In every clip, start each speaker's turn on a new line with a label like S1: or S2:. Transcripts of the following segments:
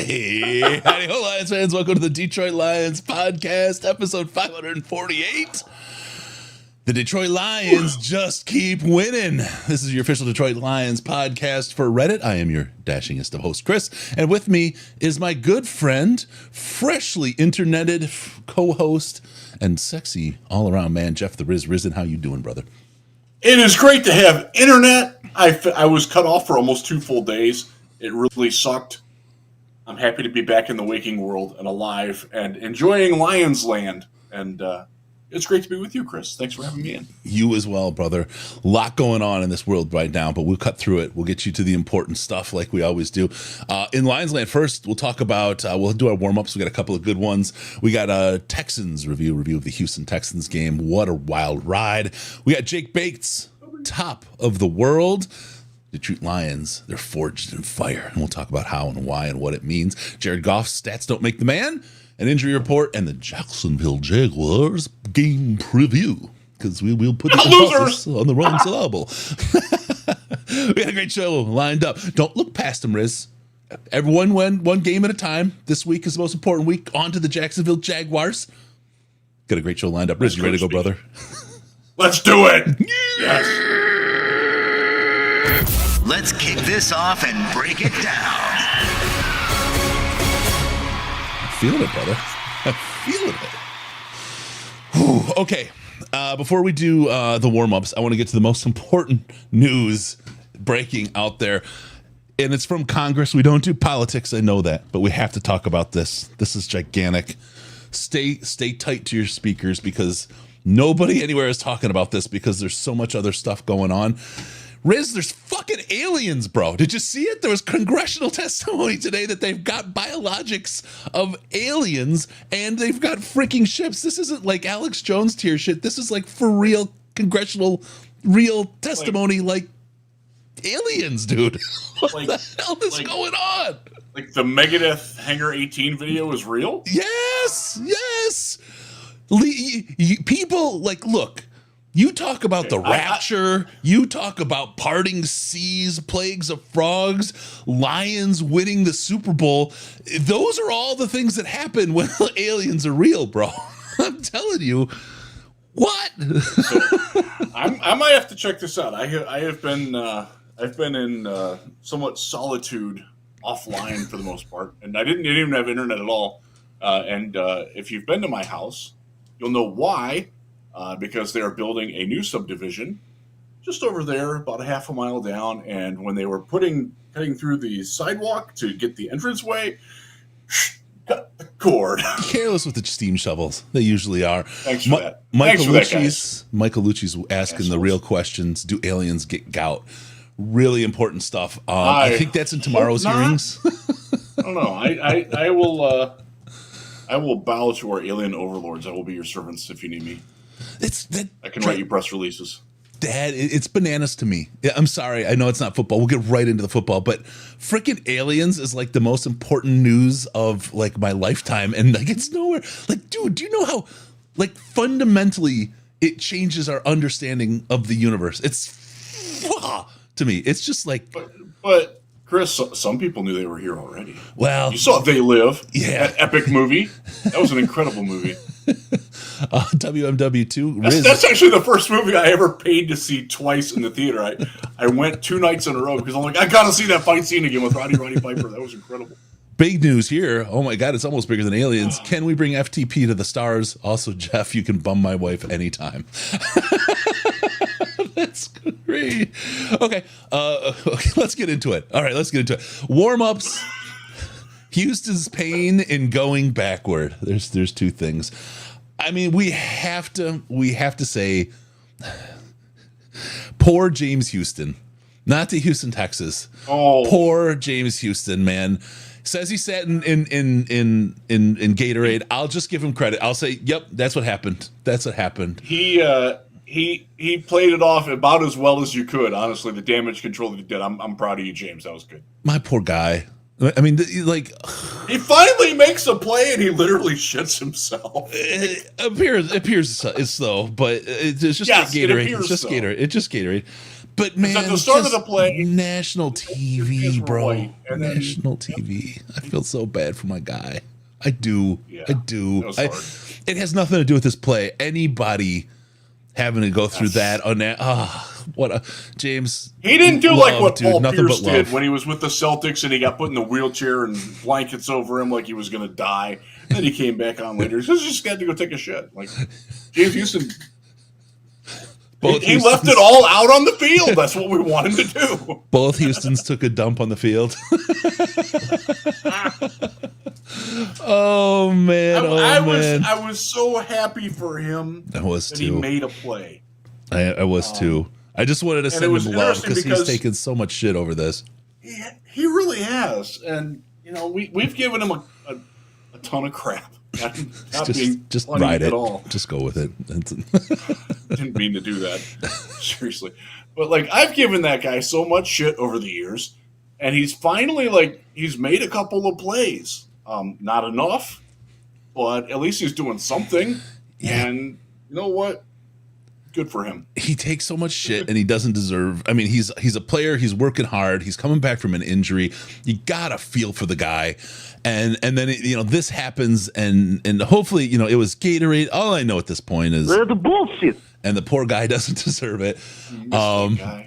S1: Hey, howdy ho, Lions fans. Welcome to the Detroit Lions podcast, episode 548. The Detroit Lions just keep winning. This is your official Detroit Lions podcast for Reddit. I am your dashingest of hosts, Chris, and with me is my good friend, freshly interneted co-host, and sexy all-around man, Jeff the Riz. Risen, how you doing, brother?
S2: It is great to have internet. I was cut off for almost 2 full days. It really sucked. I'm happy to be back in the waking world and alive and enjoying Lions Land. And it's great to be with you, Chris. Thanks for having me in.
S1: You as well, brother. A lot going on in this world right now, but we'll cut through it. We'll get you to the important stuff like we always do. In Lions Land, first, we'll talk about, we'll do our warm-ups. We got a couple of good ones. We got a Texans review of the Houston Texans game. What a wild ride. We got Jake Bates, top of the world. Detroit Lions, they're forged in fire. And we'll talk about how and why and what it means. Jared Goff's stats don't make the man. An injury report, and the Jacksonville Jaguars game preview, because we will put the on the wrong syllable. We got a great show lined up. Don't look past them, Riz. Everyone win one game at a time. This week is the most important week. On to the Jacksonville Jaguars. Got a great show lined up. Riz, you ready to go, brother?
S2: Let's do it. Yes.
S3: Let's kick this off and break it down.
S1: Feeling it, brother. I'm feeling it. Whew. Okay. Before we do the warm-ups, I want to get to the most important news breaking out there. And it's from Congress. We don't do politics, I know that, but we have to talk about this. This is gigantic. Stay tight to your speakers, because nobody anywhere is talking about this, because there's so much other stuff going on. Riz, there's fucking aliens, bro. Did you see it? There was congressional testimony today that they've got biologics of aliens and they've got freaking ships. This isn't like Alex Jones tier shit. This is like for real congressional, real testimony, like aliens, dude. What the hell is going on?
S2: Like the Megadeth Hangar 18 video is real?
S1: Yes. People, like, look. You talk about the rapture, you talk about parting seas, plagues of frogs, Lions winning the Super Bowl. Those are all the things that happen when aliens are real, bro. I'm telling you. What?
S2: So, I might have to check this out. I've been in somewhat solitude offline for the most part, and I didn't even have internet at all. And if you've been to my house, you'll know why. Because they are building a new subdivision just over there, about a half a mile down. And when they were cutting through the sidewalk to get the entranceway, cut the cord.
S1: Careless with the steam shovels. They usually are.
S2: Thanks for that.
S1: Michael Lucci's asking the real questions. Do aliens get gout? Really important stuff. I think that's in tomorrow's hearings.
S2: I don't know. I will bow to our alien overlords. I will be your servants if you need me. I can write you press releases.
S1: Dad, it's bananas to me. I'm sorry. I know it's not football. We'll get right into the football, but freaking aliens is like the most important news of like my lifetime. And like, it's nowhere. Like, dude, do you know how like fundamentally it changes our understanding of the universe? It's to me, it's just like,
S2: but Chris, some people knew they were here already.
S1: Well,
S2: you saw They Live,
S1: yeah,
S2: that epic movie. That was an incredible movie.
S1: WMW2.
S2: That's actually the first movie I ever paid to see twice in the theater. I went 2 nights in a row because I'm like, I gotta see that fight scene again with Roddy Piper. That was incredible.
S1: Big news here. Oh my God, it's almost bigger than aliens. Can we bring FTP to the stars? Also, Jeff, you can bum my wife anytime. That's great. Okay, let's get into it. All right, let's get into it. Warm-ups. Houston's pain in going backward. There's 2 things. I mean, we have to say, poor James Houston, not the Houston Texas.
S2: Oh,
S1: poor James Houston, man. Says he sat in Gatorade. I'll just give him credit. I'll say, yep, that's what happened. That's what happened.
S2: He played it off about as well as you could. Honestly, the damage control that he did, I'm proud of you, James. That was good.
S1: My poor guy. I mean, like,
S2: he finally makes a play and he literally shits himself.
S1: It appears it's so, but it's just Gatorade. It's just Gatorade. It's just Gatorade. But man,
S2: at the start of the play,
S1: national TV, bro.
S2: White, and then,
S1: national TV. I feel so bad for my guy. I do.
S2: Yeah,
S1: I do.
S2: It was hard.
S1: It has nothing to do with this play. Anybody having to go through that on that. What a James.
S2: He didn't do like what Paul Pierce did
S1: love.
S2: when he was with the Celtics and he got put in the wheelchair and blankets over him like he was going to die. And then he came back on later. He just got to go take a shit. Like James Houston. He left it all out on the field. That's what we want him to do.
S1: Both Houstons took a dump on the field. Oh man!
S2: I was so happy for him.
S1: I was
S2: that
S1: too.
S2: He made a play.
S1: I was too. I just wanted to send him love because he's taken so much shit over this.
S2: He really has, and you know we've given him a ton of crap.
S1: Just ride it. Just go with it.
S2: Didn't mean to do that. Seriously. But like I've given that guy so much shit over the years, and he's finally he's made a couple of plays. Not enough, but at least he's doing something. Yeah. And you know what? Good for him. He
S1: takes so much shit and he doesn't deserve. I mean, he's a player. He's working hard. He's coming back from an injury. You gotta feel for the guy. And then this happens and hopefully it was Gatorade. All I know at this point is
S4: the bullshit.
S1: And the poor guy doesn't deserve it. Yeah.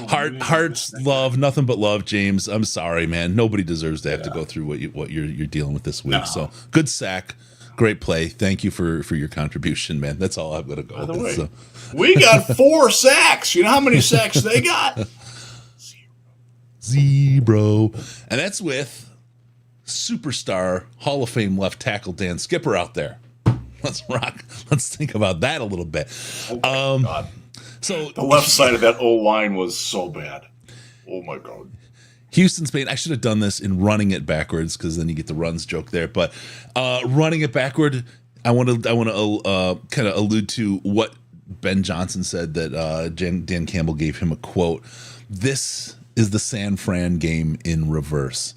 S1: Hearts, love, nothing but love, James. I'm sorry, man. Nobody deserves to have to go through what you're dealing with this week. No. So good sack. Great play. Thank you for your contribution, man. That's all I'm going to go with.
S2: Way,
S1: so.
S2: We got 4 sacks. You know how many sacks they got?
S1: Zero. And that's with superstar Hall of Fame left tackle Dan Skipper out there. Let's rock. Let's think about that a little bit.
S2: Oh my God.
S1: So
S2: the left side of that O-line was so bad. Oh my God.
S1: Houston, Spain. I should have done this in running it backwards because then you get the runs joke there. But running it backward, I want to kind of allude to what Ben Johnson said that Dan Campbell gave him a quote. This is the San Fran game in reverse.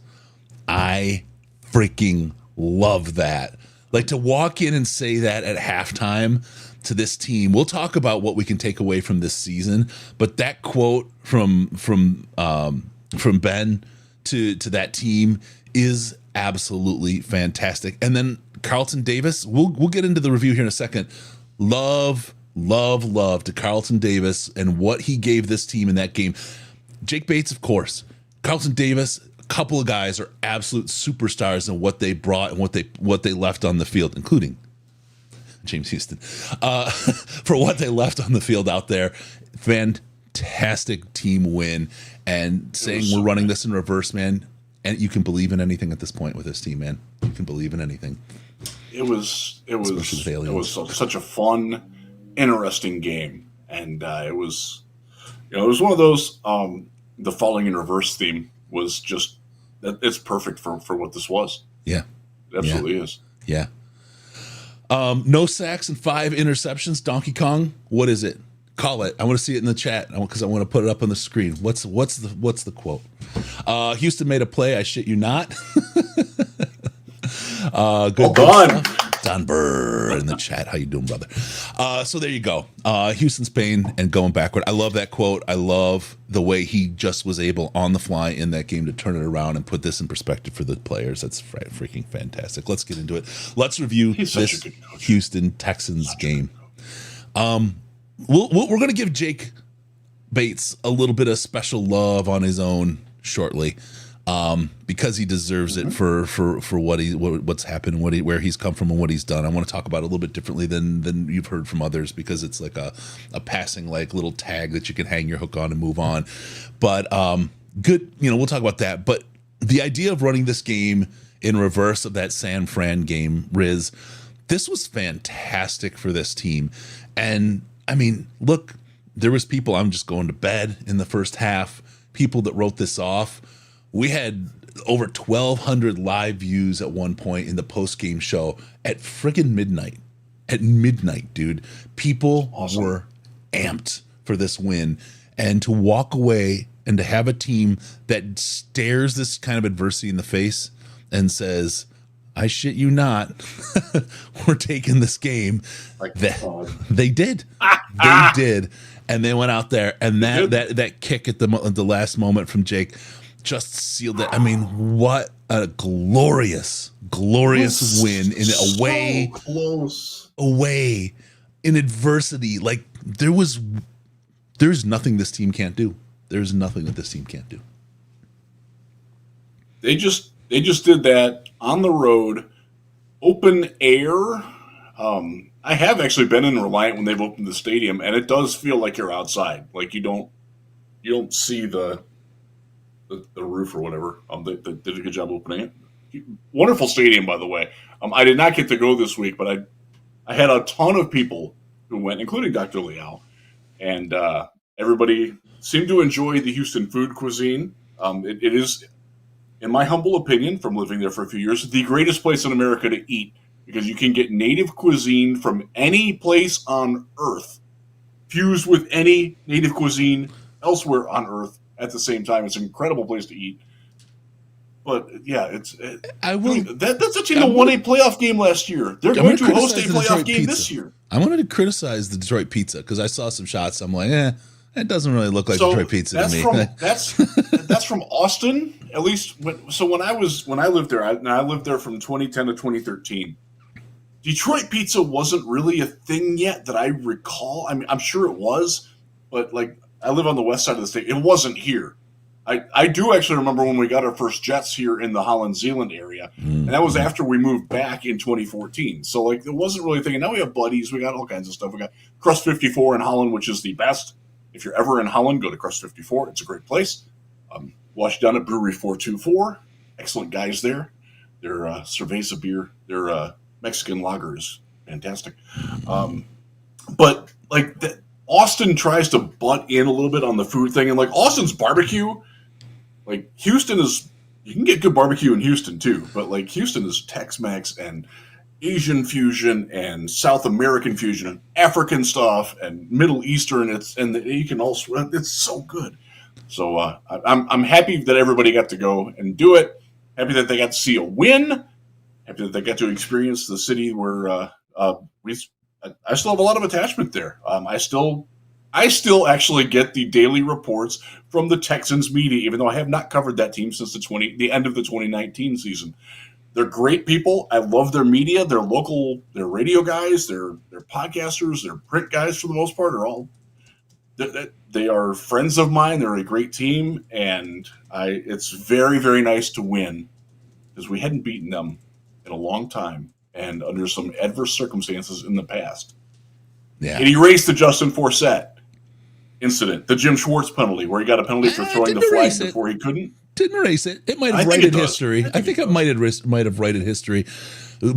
S1: I freaking love that. Like to walk in and say that at halftime to this team. We'll talk about what we can take away from this season, but that quote from Ben to that team is absolutely fantastic. And then Carlton Davis, we'll get into the review here in a second. Love to Carlton Davis and what he gave this team in that game. Jake Bates, of course. Carlton Davis, a couple of guys are absolute superstars in what they brought and what they left on the field, including James Houston, for what they left on the field out there. Fantastic team win. And saying we're running this in reverse, man, and you can believe in anything at this point with this team, man. You can believe in anything.
S2: It was such a fun, interesting game, and it was one of those. The falling in reverse theme was just it's perfect for what this was.
S1: Yeah,
S2: it absolutely is.
S1: Yeah. No sacks and 5 interceptions. Donkey Kong, what is it? Call it. I want to see it in the chat because I want to put it up on the screen. What's the quote? Houston made a play. I shit you not. Good stuff. Don Burr in the chat. How you doing, brother? So there you go. Houston, Spain, and going backward. I love that quote. I love the way he just was able on the fly in that game to turn it around and put this in perspective for the players. That's freaking fantastic. Let's get into it. Let's review this Houston Texans game. We're going to give Jake Bates a little bit of special love on his own shortly, because he deserves it for what's happened, where he's come from, and what he's done. I want to talk about it a little bit differently than you've heard from others, because it's like a passing like little tag that you can hang your hook on and move on. But good, we'll talk about that. But the idea of running this game in reverse of that San Fran game, Riz, this was fantastic for this team. And I mean, look, there was people, I'm just going to bed in the first half, people that wrote this off. We had over 1,200 live views at one point in the post-game show at friggin' midnight. At midnight, dude. People were amped for this win. And to walk away and to have a team that stares this kind of adversity in the face and says, I shit you not, we're taking this game. They did. They did, and they went out there, and that kick at the last moment from Jake just sealed it. I mean, what a glorious win in away,
S2: so close
S1: away in adversity. Like there's nothing this team can't do. There's nothing that this team can't do.
S2: They just did that on the road, open air. I have actually been in Reliant when they've opened the stadium, and it does feel like you're outside. Like you don't see the roof or whatever. They did a good job opening it. Wonderful stadium, by the way. I did not get to go this week, but I had a ton of people who went, including Dr. Liao, and everybody seemed to enjoy the Houston food cuisine. It is, in my humble opinion, from living there for a few years, the greatest place in America to eat, because you can get native cuisine from any place on Earth fused with any native cuisine elsewhere on Earth at the same time. It's an incredible place to eat. But yeah, that's a team that won a playoff game last year. They're going to host a playoff game this year.
S1: I wanted to criticize the Detroit pizza because I saw some shots. I'm like, it doesn't really look like Detroit pizza to me.
S2: That's from Austin, at least. When I lived there, I lived there from 2010 to 2013. Detroit pizza wasn't really a thing yet that I recall. I mean, I'm sure it was, but like I live on the west side of the state. It wasn't here. I do actually remember when we got our first Jets here in the Holland Zealand area, and that was after we moved back in 2014. So like it wasn't really a thing. And now we have Buddies. We got all kinds of stuff. We got Crust 54 in Holland, which is the best. If you're ever in Holland, go to Crust 54. It's a great place. Wash down at Brewery 424. Excellent guys there. Their cerveza beer, their Mexican lager is fantastic. But like Austin tries to butt in a little bit on the food thing, and like Austin's barbecue, like Houston is, you can get good barbecue in Houston too, but like Houston is Tex-Mex and Asian fusion and South American fusion and African stuff and Middle Eastern. It's so good. So I'm happy that everybody got to go and do it. Happy that they got to see a win. Happy that they got to experience the city where I still have a lot of attachment there. I still actually get the daily reports from the Texans media, even though I have not covered that team since the end of the 2019 season. They're great people. I love their media. They're local. They're radio guys. They're podcasters. They're print guys for the most part. They are friends of mine. They're a great team, and it's very, very nice to win because we hadn't beaten them in a long time and under some adverse circumstances in the past.
S1: Yeah.
S2: It erased the Justin Forsett incident, the Jim Schwartz penalty, where he got a penalty for throwing the flag before he couldn't.
S1: Didn't erase it. It might have righted history. I think it might have righted history.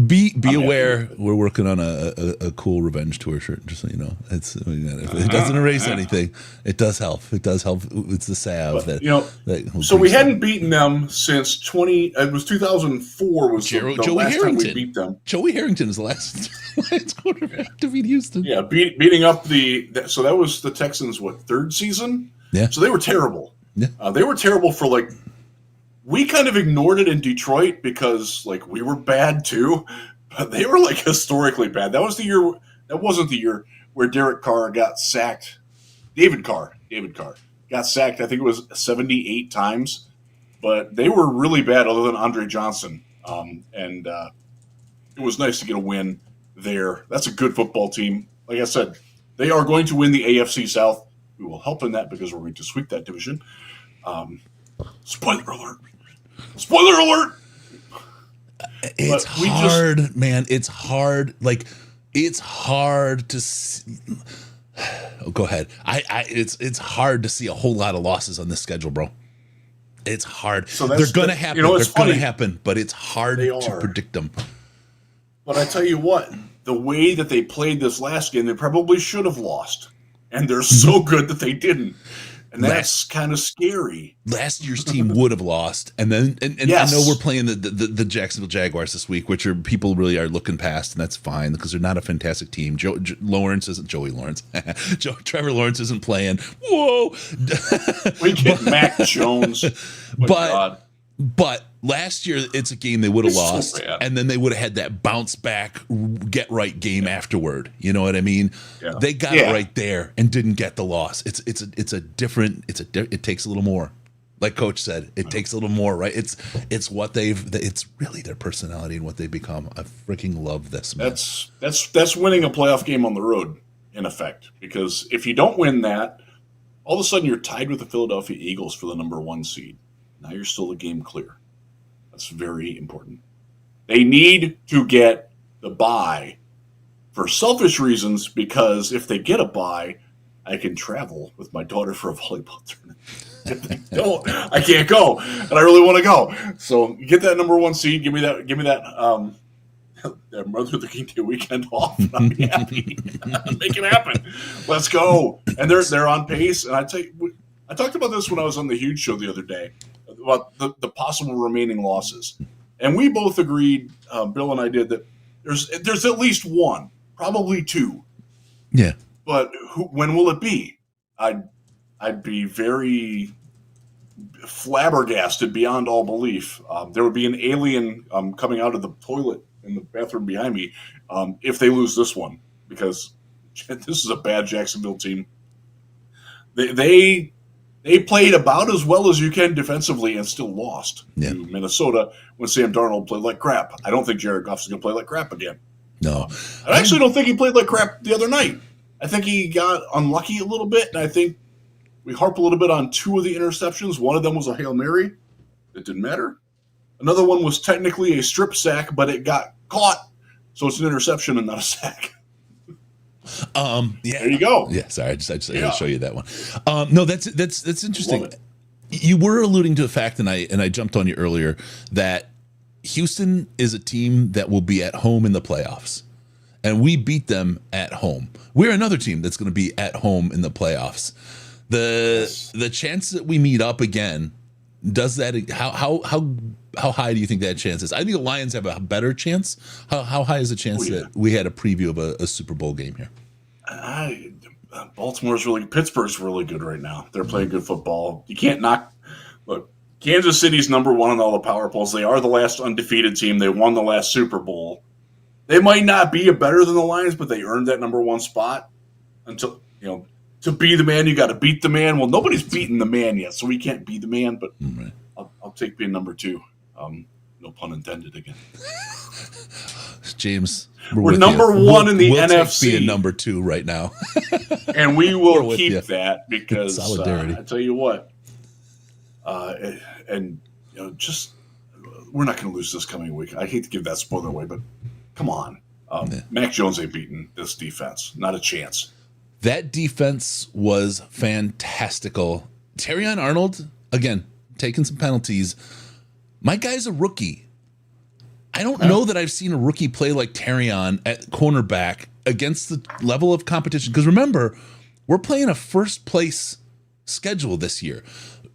S1: Be aware. We're working on a cool revenge tour shirt. Just so you know, it doesn't erase anything. It does help. It does help. It's the salve
S2: So we hadn't beaten them since 2004 was the last time we beat them.
S1: Joey Harrington is the last quarterback to beat Houston.
S2: Yeah, beating up so that was the Texans' third season.
S1: Yeah.
S2: So they were terrible.
S1: Yeah.
S2: They were terrible for we kind of ignored it in Detroit because we were bad too, but they were historically bad. That wasn't the year where Derek Carr got sacked. David Carr got sacked. I think it was 78 times, but they were really bad other than Andre Johnson. And it was nice to get a win there. That's a good football team. Like I said, they are going to win the AFC South. We will help in that because we're going to sweep that division. Spoiler alert.
S1: It's hard, man. It's hard. It's hard to see. Oh, go ahead. It's hard to see a whole lot of losses on this schedule, bro. It's hard. So they're going to happen. They're going to happen, but it's hard to predict them.
S2: But I tell you what, the way that they played this last game, they probably should have lost. And they're so good that they didn't. And that's kind of scary.
S1: Last year's team would have lost, and yes. I know we're playing the Jacksonville Jaguars this week, which people really are looking past, and that's fine because they're not a fantastic team. Trevor Lawrence isn't playing. Whoa!
S2: We get Mac Jones.
S1: But But last year, it's a game they would have
S2: It's so
S1: lost,
S2: bad.
S1: and then they would have had that bounce back, get right game afterward. You know what I mean?
S2: Yeah.
S1: They got it right there and didn't get the loss. It takes a little more. Like Coach said, it takes a little more, right? It's really their personality and what they've become. I freaking love this, man.
S2: That's winning a playoff game on the road, in effect. Because if you don't win that, all of a sudden you're tied with the Philadelphia Eagles for the number 1 seed. Now you're still a game clear. That's very important. They need to get the bye for selfish reasons, because if they get a bye, I can travel with my daughter for a volleyball tournament. If they don't, I can't go, and I really want to go. So get that number 1 seed. Give me that that Martin Luther King Day weekend off. And I'll be happy. Make it happen. Let's go. And they're on pace. And I talked about this when I was on the Huge Show the other day about the possible remaining losses, and we both agreed, Bill and I did, that there's at least one, probably two.
S1: Yeah.
S2: But when will it be? I'd be very flabbergasted beyond all belief. There would be an alien coming out of the toilet in the bathroom behind me if they lose this one, because this is a bad Jacksonville team. They played about as well as you can defensively and still lost to Minnesota when Sam Darnold played like crap. I don't think Jared Goff is going to play like crap again.
S1: No.
S2: I actually don't think he played like crap the other night. I think he got unlucky a little bit, and I think we harp a little bit on 2 of the interceptions. One of them was a Hail Mary. It didn't matter. Another one was technically a strip sack, but it got caught, so it's an interception and not a sack.
S1: Yeah.
S2: There you go.
S1: Yeah, sorry, I just had to show you that one. No, that's interesting. You were alluding to the fact, and I jumped on you earlier, that Houston is a team that will be at home in the playoffs, and we beat them at home. We're another team that's going to be at home in the playoffs. The chance that we meet up again, does that how high do you think that chance is? I think the Lions have a better chance. How high is the chance that we had a preview of a Super Bowl game here?
S2: Pittsburgh's really good right now. They're playing good football. You can't knock. Look, Kansas City's number 1 on all the power polls. They are the last undefeated team. They won the last Super Bowl. They might not be better than the Lions, but they earned that number 1 spot. Until, to be the man, you got to beat the man. Well, nobody's beaten the man yet, so we can't be the man. But I'll take being number 2. No pun intended again.
S1: James,
S2: we're number 1 in the NFC.
S1: Being number 2 right now,
S2: and we will keep that, because
S1: solidarity.
S2: I tell you what, just we're not going to lose this coming week. I hate to give that spoiler away, but come on, Mac Jones ain't beating this defense. Not a chance.
S1: That defense was fantastical. Terrion Arnold, again, taking some penalties. My guy's a rookie. I don't know that I've seen a rookie play like Terrion at cornerback against the level of competition. Because remember, we're playing a first place schedule this year.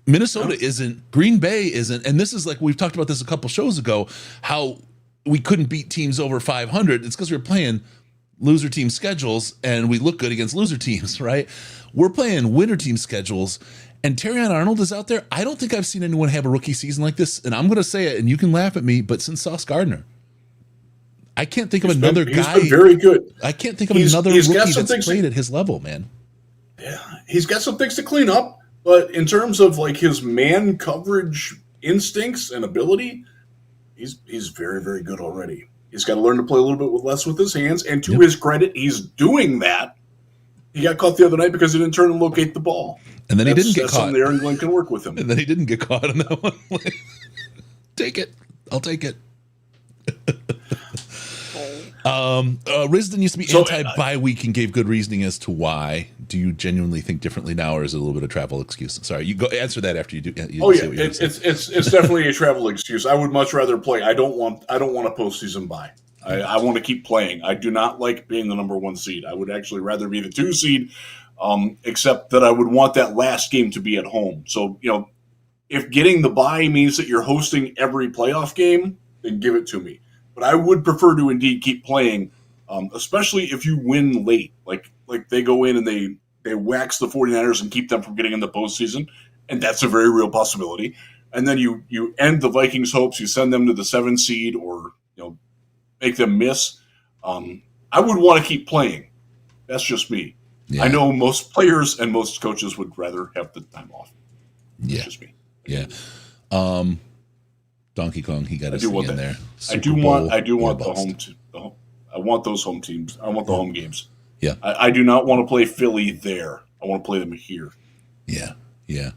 S1: Minnesota isn't, Green Bay isn't, and this is like, we've talked about this a couple shows ago, how we couldn't beat teams over 500. It's because we were playing loser team schedules and we look good against loser teams, right? We're playing winner team schedules, and Terrion Arnold is out there. I don't think I've seen anyone have a rookie season like this, and I'm going to say it, and you can laugh at me, but since Sauce Gardner, I can't think of another guy.
S2: He's been very good.
S1: I can't think of another rookie that's played at his level, man.
S2: Yeah, he's got some things to clean up, but in terms of like his man coverage instincts and ability, he's very, very good already. He's got to learn to play a little bit less with his hands, and to his credit, he's doing that. He got caught the other night because he didn't turn and locate the ball.
S1: And then he didn't get caught.
S2: The Aaron Glenn can work with him.
S1: And then he didn't get caught on that one. Take it. I'll take it. Risden used to be anti-bye week and gave good reasoning as to why. Do you genuinely think differently now, or is it a little bit of travel excuse? Sorry, you go answer that after you do.
S2: It's definitely a travel excuse. I would much rather play. I don't want a postseason bye. I want to keep playing. I do not like being the number 1 seed. I would actually rather be the 2 seed, except that I would want that last game to be at home. So, if getting the bye means that you're hosting every playoff game, then give it to me. But I would prefer to indeed keep playing, especially if you win late. Like they go in and they wax the 49ers and keep them from getting in the postseason, and that's a very real possibility. and then you end the Vikings' hopes. You send them to the 7 seed, or make them miss. I would want to keep playing. That's just me. Yeah. I know most players and most coaches would rather have the time off.
S1: Yeah,
S2: just me.
S1: Yeah. Donkey Kong, he got us in there.
S2: I do want the home team. I want those home teams. I want the home games.
S1: Yeah.
S2: I do not want to play Philly there. I want to play them here.
S1: Yeah. Yeah.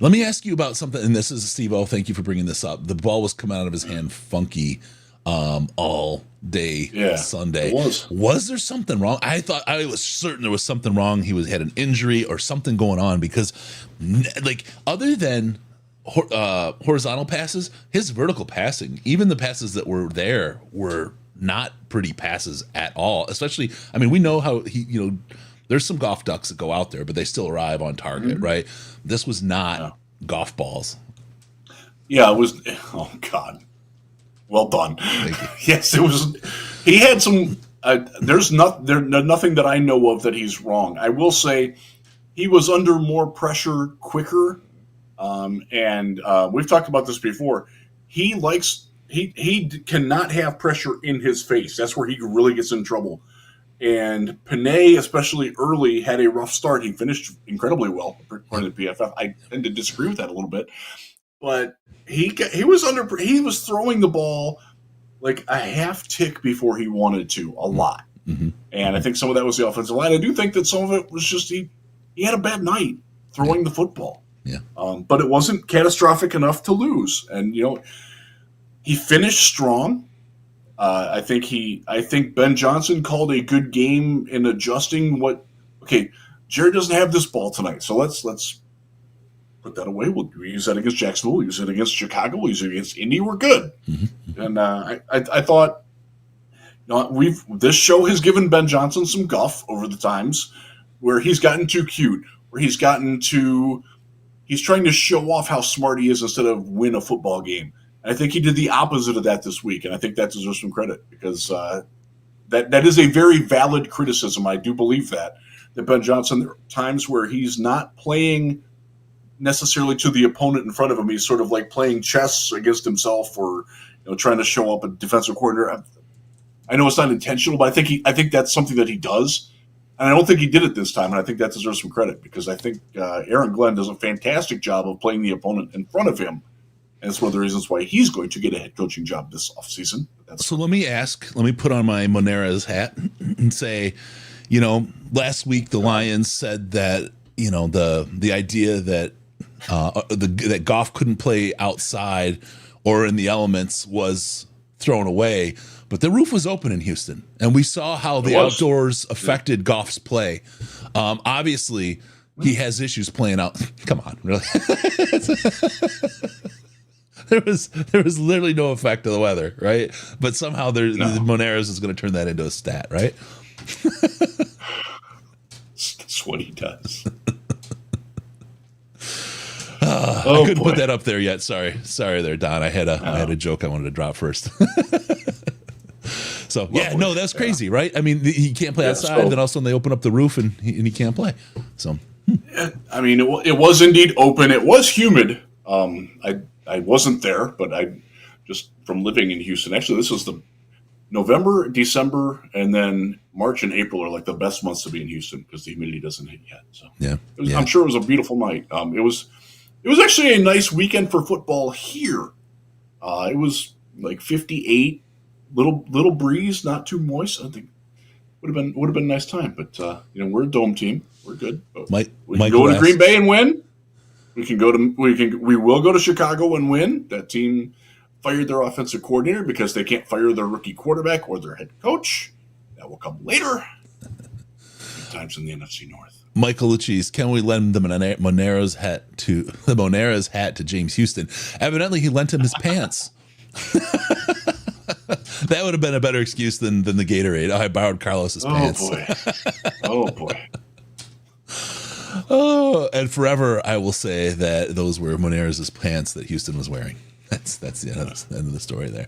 S1: Let me ask you about something, and this is Steve-O. Thank you for bringing this up. The ball was coming out of his hand funky all day Sunday.
S2: It
S1: was there something wrong? I was certain there was something wrong. He had an injury or something going on, because like, other than horizontal passes, his vertical passing, even the passes that were there, were not pretty passes at all. Especially, I mean, we know how there's some golf ducks that go out there, but they still arrive on target, right? This was not golf balls.
S2: Yeah, it was. Oh God, well done. Yes, it was. He had some. There's nothing that I know of that he's wrong. I will say he was under more pressure quicker, and we've talked about this before. He cannot have pressure in his face. That's where he really gets in trouble. And Panay, especially early, had a rough start. He finished incredibly well, according to PFF. I tend to disagree with that a little bit, but he was throwing the ball like a half tick before he wanted to, a lot. Mm-hmm. And I think some of that was the offensive line. I do think that some of it was just he had a bad night throwing the football.
S1: Yeah,
S2: but it wasn't catastrophic enough to lose. And he finished strong. I think Ben Johnson called a good game in adjusting Jared doesn't have this ball tonight, so let's put that away. We'll use that against Jacksonville. We'll use it against Chicago. We'll use it against Indy. We're good. Mm-hmm. And I thought, this show has given Ben Johnson some guff over the times where he's gotten too cute, where he's trying to show off how smart he is instead of win a football game. I think he did the opposite of that this week, and I think that deserves some credit, because that is a very valid criticism. I do believe that Ben Johnson, there are times where he's not playing necessarily to the opponent in front of him. He's sort of like playing chess against himself, or trying to show up a defensive coordinator. I know it's not intentional, but I think that's something that he does, and I don't think he did it this time, and I think that deserves some credit, because I think Aaron Glenn does a fantastic job of playing the opponent in front of him. And it's one of the reasons why he's going to get a head coaching job this offseason.
S1: So let me put on my Monera's hat and say, last week the Lions said that, the idea that that Goff couldn't play outside or in the elements was thrown away. But the roof was open in Houston, and we saw how the outdoors affected Goff's play. Obviously, he has issues playing out. Come on, really? There was literally no effect of the weather, right? But somehow Moneras is going to turn that into a stat, right?
S2: That's what he does.
S1: I couldn't put that up there yet. Sorry there, Don. I had a joke I wanted to drop first. So that's crazy, right? I mean, he can't play outside. Then all of a sudden they open up the roof and he can't play. So,
S2: I mean, it was indeed open. It was humid. I wasn't there, but I just from living in Houston. Actually, this was the November, December, and then March and April are like the best months to be in Houston because the humidity doesn't hit yet. So I'm sure it was a beautiful night. It was actually a nice weekend for football here. It was like 58, little breeze, not too moist. I think would have been a nice time. But we're a dome team. We're good. We can go to Green Bay and win. We will go to Chicago and win. That team fired their offensive coordinator because they can't fire their rookie quarterback or their head coach. That will come later. Times in the NFC North.
S1: Michael Lucchese, can we lend the Monera's hat to James Houston? Evidently, he lent him his pants. That would have been a better excuse than the Gatorade. I borrowed Carlos's pants.
S2: Oh boy.
S1: Oh, and forever I will say that those were Monera's pants that Houston was wearing. That's the end of the story there.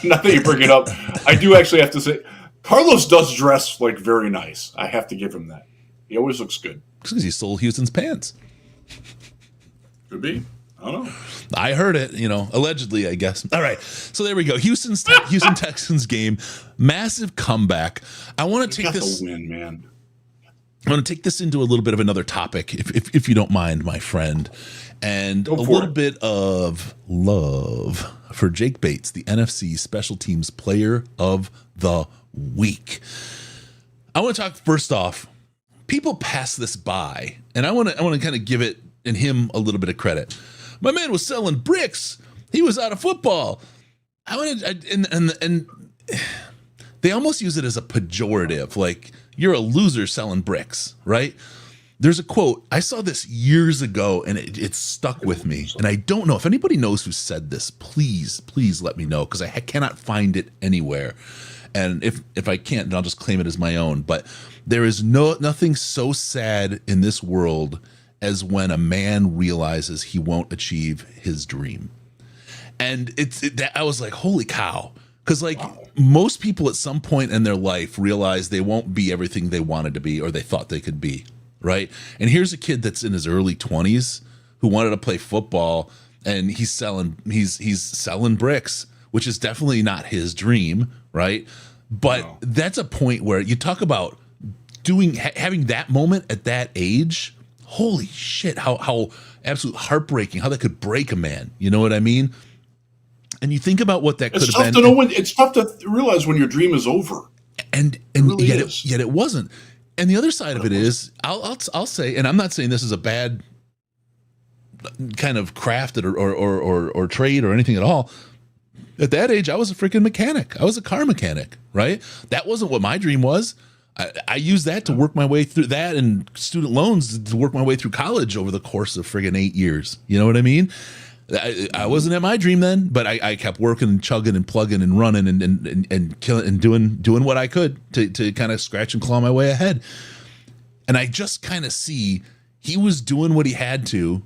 S2: Now that you bring it up, I do actually have to say, Carlos does dress like very nice. I have to give him that. He always looks good.
S1: Because he stole Houston's pants.
S2: Could be. I don't know.
S1: I heard it, allegedly, I guess. All right. So there we go. Houston Texans game, massive comeback. I want to take this
S2: win, man.
S1: I want to take this into a little bit of another topic, if you don't mind, my friend, and a little bit of love for Jake Bates, the NFC Special Teams Player of the Week. I want to talk first off. People pass this by, and I want to kind of give it and him a little bit of credit. My man was selling bricks. He was out of football. And they almost use it as a pejorative, like you're a loser selling bricks, right? There's a quote. I saw this years ago, and it stuck with me. And I don't know if anybody knows who said this. Please let me know, because I cannot find it anywhere. And if I can't, then I'll just claim it as my own. But there is nothing so sad in this world as when a man realizes he won't achieve his dream. And I was like, holy cow. Because most people at some point in their life realize they won't be everything they wanted to be or they thought they could be, right? And here's a kid that's in his early 20s who wanted to play football, and he's selling bricks, which is definitely not his dream, right? But that's a point where you talk about having that moment at that age. Holy shit, how absolute heartbreaking, how that could break a man. You know what I mean? And you think about what that could have been.
S2: It's tough to realize when your dream is over.
S1: And really yet it wasn't. And the other side of it is, I'll say, and I'm not saying this is a bad kind of craft or trade or anything at all. At that age, I was a freaking mechanic. I was a car mechanic, right? That wasn't what my dream was. I used that to work my way through that and student loans to work my way through college over the course of friggin' 8 years. You know what I mean? I wasn't at my dream then, but I kept working and chugging and plugging and running and killing and doing what I could to kind of scratch and claw my way ahead. And I just kind of see he was doing what he had to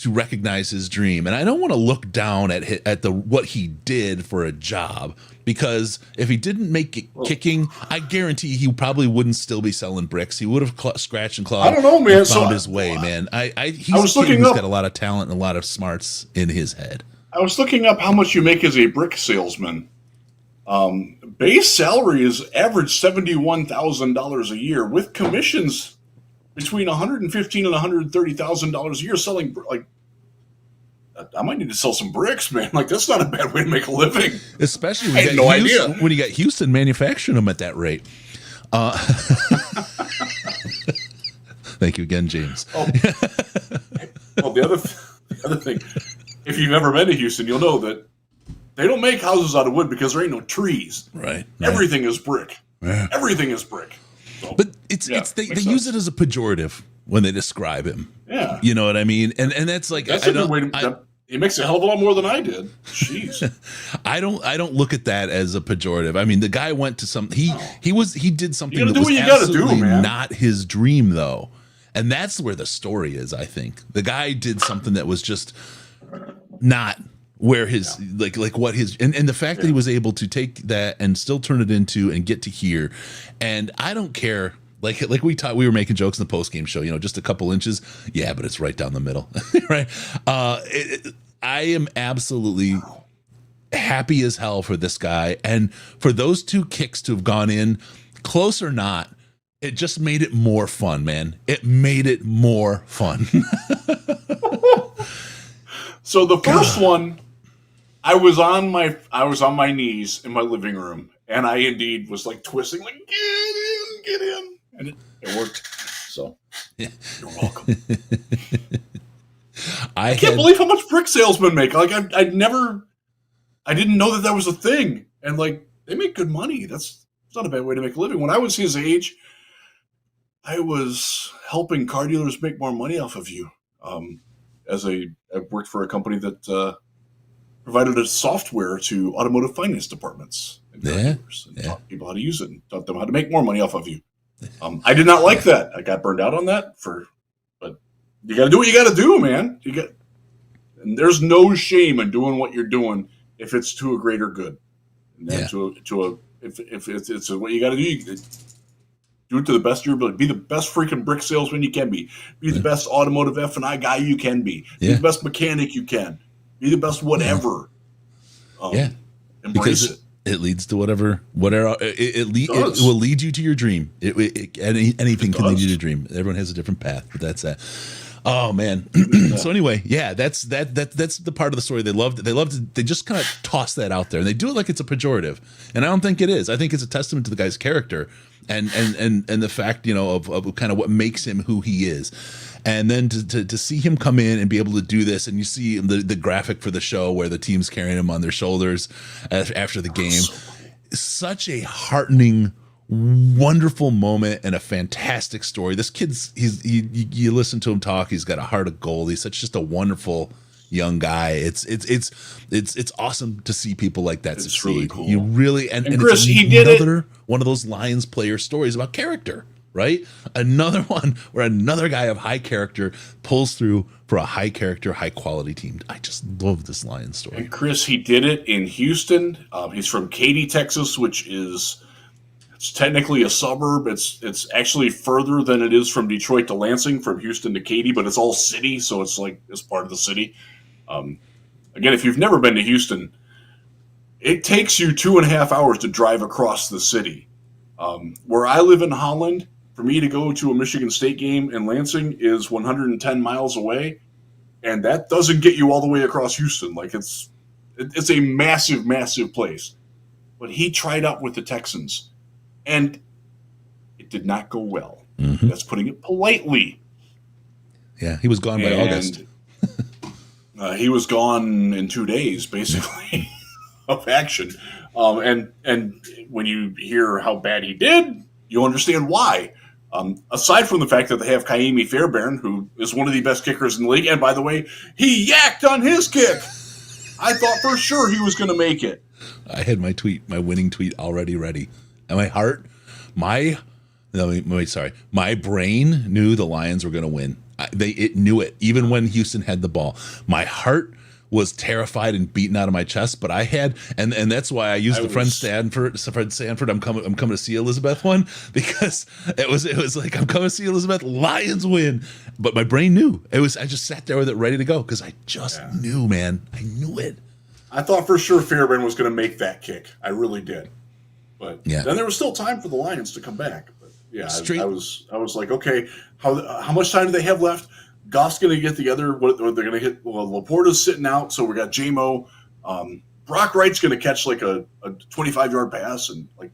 S1: recognize his dream. And I don't want to look down at what he did for a job, because if he didn't make it kicking, I guarantee he probably wouldn't still be selling bricks. He would have scratched and clawed.
S2: I don't know, man.
S1: Found his way, man. He's got a lot of talent and a lot of smarts in his head.
S2: I was looking up how much you make as a brick salesman. Base salary is average $71,000 a year, with commissions between $115,000 and $130,000 a year. Selling I might need to sell some bricks, man. That's not a bad way to make a living.
S1: Especially when you got Houston manufacturing them at that rate. Thank you again, James.
S2: The other thing, if you've ever been to Houston, you'll know that they don't make houses out of wood because there ain't no trees.
S1: Right.
S2: Everything is brick. Yeah. Everything is brick. So,
S1: but they use it as a pejorative when they describe him. Yeah. You know what I mean? And that's like,
S2: that's a good way to. He makes a hell of a lot more than I did. Jeez.
S1: I don't look at that as a pejorative. I mean, the guy went to he did something that was absolutely not his dream, though. And that's where the story is, I think. The guy did something that was just not where his what his and the fact that he was able to take that and still turn it into and get to here. And I don't care. Like we were making jokes in the post game show, just a couple inches. Yeah, but it's right down the middle, right? I am absolutely happy as hell for this guy, and for those two kicks to have gone in, close or not, it just made it more fun, man. It made it more fun.
S2: So the first one, I was on my knees in my living room, and I indeed was twisting, get in. And it worked. So you're welcome. I can't believe how much brick salesmen make. I didn't know that was a thing. And they make good money. That's not a bad way to make a living. When I was his age, I was helping car dealers make more money off of you. I worked for a company that provided a software to automotive finance departments and taught people how to use it and taught them how to make more money off of you. I did not like that. I got burned out on that but you got to do what you got to do, man. And there's no shame in doing what you're doing if it's to a greater good. And if it's what you got to do, Do it to the best of your ability. Be the best freaking brick salesman you can be. Be the best automotive F&I guy you can be. Be the best mechanic you can. Be the best whatever. Embrace
S1: because it leads to whatever it will lead you to your dream. Anything can lead you to dream. Everyone has a different path, but that's that. Oh man. So anyway, yeah, that's the part of the story they loved. They just kind of toss that out there, and they do it like it's a pejorative, and I don't think it is. I think it's a testament to the guy's character and the fact, of kind of what makes him who he is. And then to see him come in and be able to do this, and you see the graphic for the show where the team's carrying him on their shoulders after the game, such a heartening, wonderful moment and a fantastic story. This kid's you listen to him talk, he's got a heart of gold. He's just a wonderful young guy. It's awesome to see people like that succeed. Really cool. You really and
S2: Chris,
S1: it's
S2: he did it.
S1: One of those Lions player stories about character. Right? Another one where another guy of high character pulls through for a high character, high quality team. I just love this Lions story.
S2: And Chris, he did it in Houston. He's from Katy, Texas, which is technically a suburb. It's actually further than it is from Detroit to Lansing, from Houston to Katy, but it's all city, so it's part of the city. Again, if you've never been to Houston, it takes you 2.5 hours to drive across the city. Where I live in Holland, for me to go to a Michigan State game in Lansing is 110 miles away, and that doesn't get you all the way across Houston. Like it's a massive, massive place. But he tried out with the Texans, and it did not go well. Mm-hmm. That's putting it politely.
S1: Yeah, he was gone by August.
S2: He was gone in 2 days, basically, of action. And when you hear how bad he did, you understand why. Aside from the fact that they have Kaimi Fairbairn, who is one of the best kickers in the league, and by the way, he yacked on his kick. I thought for sure he was going to make it.
S1: I had my winning tweet already ready. And my brain knew the Lions were going to win. It knew it, even when Houston had the ball. My heart was terrified and beaten out of my chest, but I had, and that's why I used Fred Sanford. I'm coming to see Elizabeth one, because it was like, I'm coming to see Elizabeth. Lions win, but my brain knew I just sat there with it ready to go because I just knew, man. I knew it.
S2: I thought for sure Fairbairn was going to make that kick. I really did, but then there was still time for the Lions to come back. But I was like, okay, how much time do they have left? Goff's going to get the other. What they're going to hit? Well, Laporta's sitting out, so we got J-Mo. Brock Wright's going to catch like a 25-yard pass, and like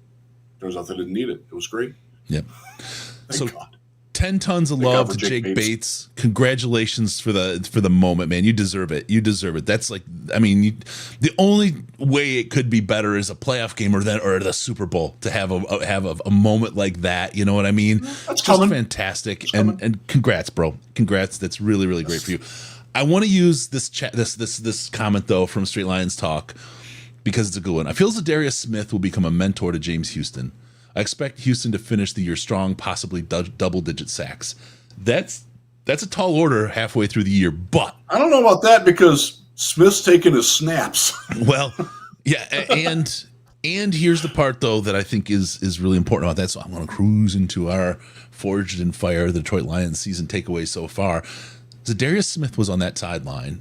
S2: turns out they didn't need it. It was great.
S1: Yep.
S2: Thank God.
S1: 10 tons of love to Jake Bates. Congratulations for the moment, man. You deserve it. That's like, I mean, the only way it could be better is a playoff game or the Super Bowl to have a moment like that. You know what I mean?
S2: That's
S1: just fantastic. And congrats, bro. Congrats. That's really, really great for you. I want to use this comment though from Straight Lions Talk because it's a good one. I feel Za'Darius Smith will become a mentor to James Houston. I expect Houston to finish the year strong, possibly double-digit sacks. That's a tall order halfway through the year, but
S2: I don't know about that because Smith's taking his snaps.
S1: Well, yeah, and here's the part though that I think is really important about that. So I'm going to cruise into our Forged in Fire, the Detroit Lions season takeaway so far. Za'Darius Smith was on that sideline.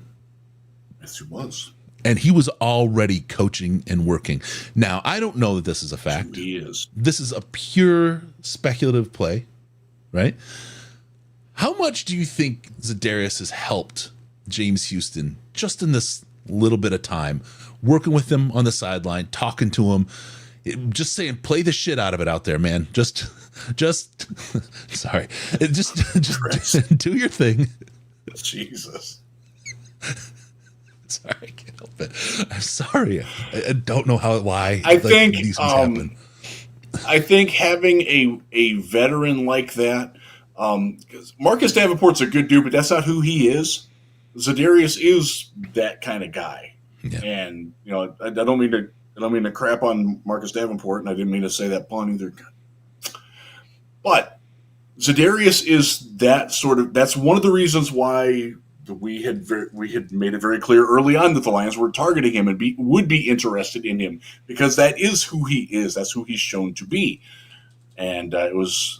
S2: Yes, he was.
S1: And he was already coaching and working. Now, I don't know that this is a fact.
S2: He is.
S1: This is a pure speculative play, right? How much do you think Za'Darius has helped James Houston just in this little bit of time, working with him on the sideline, talking to him, just saying, play the shit out of it out there, man. Just sorry. Just do your thing.
S2: Jesus.
S1: Sorry, I can't help it. I'm sorry. I don't know why.
S2: I think
S1: these things happen.
S2: I think having a veteran like that, because Marcus Davenport's a good dude, but that's not who he is. Za'Darius is that kind of guy, and I don't mean to crap on Marcus Davenport, and I didn't mean to say that pun either. But Za'Darius is that sort of. That's one of the reasons why. We had made it very clear early on that the Lions were targeting him and would be interested in him because that is who he is. That's who he's shown to be. And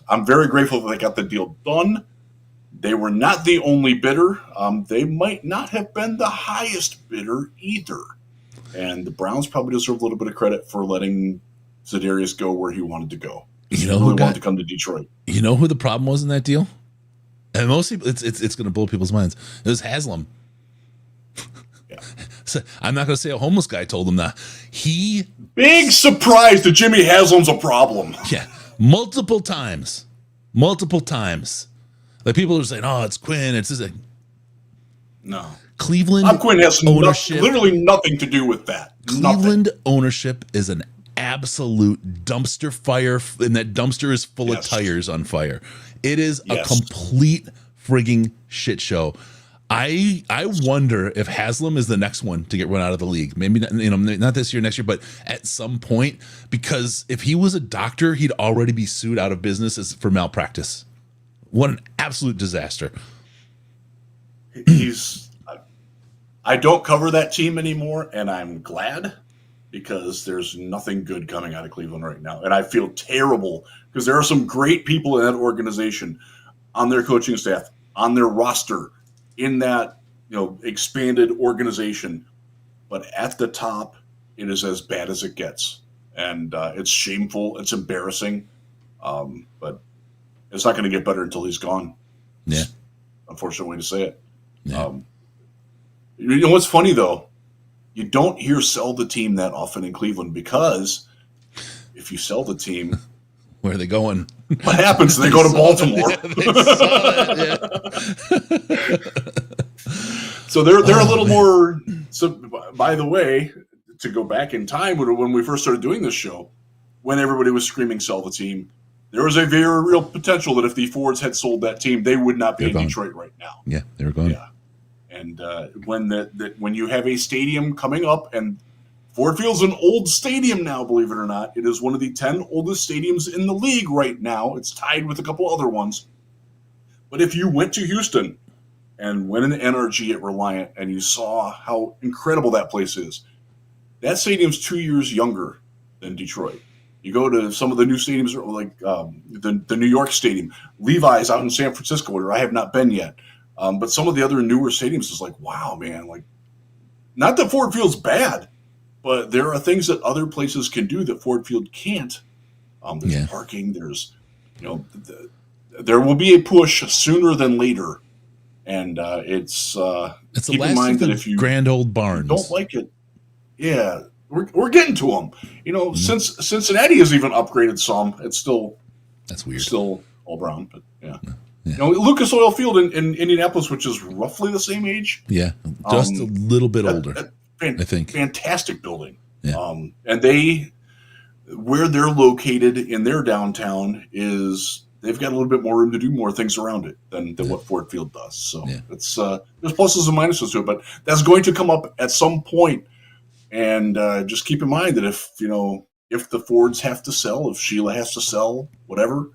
S2: I'm very grateful that they got the deal done. They were not the only bidder. They might not have been the highest bidder either. And the Browns probably deserve a little bit of credit for letting Za'Darius go where he wanted to go.
S1: You know
S2: who
S1: who
S2: wanted to come to Detroit.
S1: You know who the problem was in that deal? And most people, it's going to blow people's minds. It was Haslam.
S2: Yeah.
S1: So I'm not going to say a homeless guy told him that.
S2: Big surprise that Jimmy Haslam's a problem.
S1: Yeah, multiple times. Like people are saying, "Oh, it's Quinn." It's just like,
S2: no.
S1: Cleveland
S2: Bob Quinn has
S1: ownership.
S2: literally nothing to do with that.
S1: Cleveland ownership is an absolute dumpster fire, and that dumpster is full of tires on fire. It is a complete frigging shit show. I wonder if Haslam is the next one to get run out of the league. Maybe not, not this year, next year, but at some point, because if he was a doctor, he'd already be sued out of business for malpractice. What an absolute disaster.
S2: I don't cover that team anymore, and I'm glad because there's nothing good coming out of Cleveland right now. And I feel terrible because there are some great people in that organization, on their coaching staff, on their roster, in that expanded organization. But at the top, it is as bad as it gets. And it's shameful. It's embarrassing. But it's not going to get better until he's gone.
S1: Yeah.
S2: It's an unfortunate way to say it.
S1: Yeah.
S2: You know what's funny, though? You don't hear sell the team that often in Cleveland because if you sell the team,
S1: where are they going?
S2: What happens? They go to Baltimore. So they're a little more. So, by the way, to go back in time when we first started doing this show, when everybody was screaming sell the team, there was a very real potential that if the Fords had sold that team, they would not be in Detroit right now.
S1: Yeah, they were gone.
S2: Yeah. And when you have a stadium coming up, and Ford Field's an old stadium now, believe it or not. It is one of the 10 oldest stadiums in the league right now. It's tied with a couple other ones. But if you went to Houston and went in NRG at Reliant and you saw how incredible that place is, that stadium's 2 years younger than Detroit. You go to some of the new stadiums, like the New York Stadium, Levi's out in San Francisco, where I have not been yet. But some of the other newer stadiums is like, wow, man. Like, not that Ford Field's bad, but there are things that other places can do that Ford Field can't. There's parking. There's, there will be a push sooner than later, and it's keep in mind that if you
S1: grand old barns
S2: don't like it, we're getting to them. Since Cincinnati has even upgraded some, that's weird. Still all brown, but yeah. Lucas Oil Field in Indianapolis, which is roughly the same age.
S1: Yeah, just a little bit older. I think.
S2: Fantastic building.
S1: Yeah.
S2: And where they're located in their downtown they've got a little bit more room to do more things around it than what Ford Field does. So it's there's pluses and minuses to it, but that's going to come up at some point. And just keep in mind that if the Fords have to sell, if Sheila has to sell, whatever.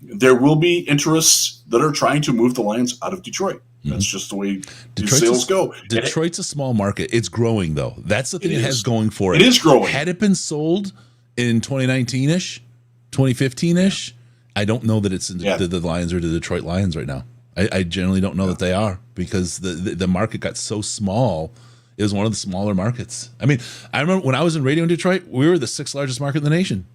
S2: There will be interests that are trying to move the Lions out of Detroit. That's just the way sales go.
S1: Detroit's a small market. It's growing, though. That's the thing it has going for it.
S2: It is growing.
S1: Had it been sold in 2019-ish, 2015-ish, I don't know that it's the Lions or the Detroit Lions right now. I generally don't know that they are because the market got so small. It was one of the smaller markets. I mean, I remember when I was in radio in Detroit, we were the 6th largest market in the nation.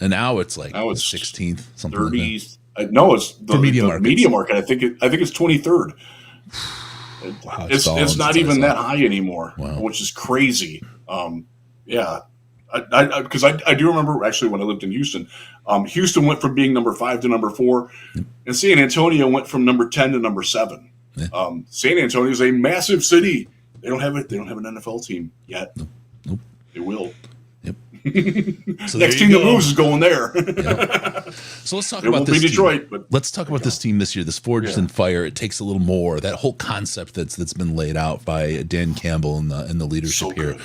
S1: And now it's like the 16th, something 30s.
S2: Like that. No, it's the
S1: media
S2: market. I think it's 23rd. Wow, it's not even that high anymore, which is crazy. Because I do remember actually when I lived in Houston, Houston went from being number 5 to number 4, and San Antonio went from number 10 to number 7. Yeah. San Antonio is a massive city. They don't have an NFL team yet.
S1: Nope.
S2: They will.
S1: So
S2: next team that moves is going there.
S1: So let's talk about this
S2: Detroit,
S1: team. But let's talk about this team this year. This Forged in Fire. It takes a little more. That whole concept that's been laid out by Dan Campbell and the leadership here.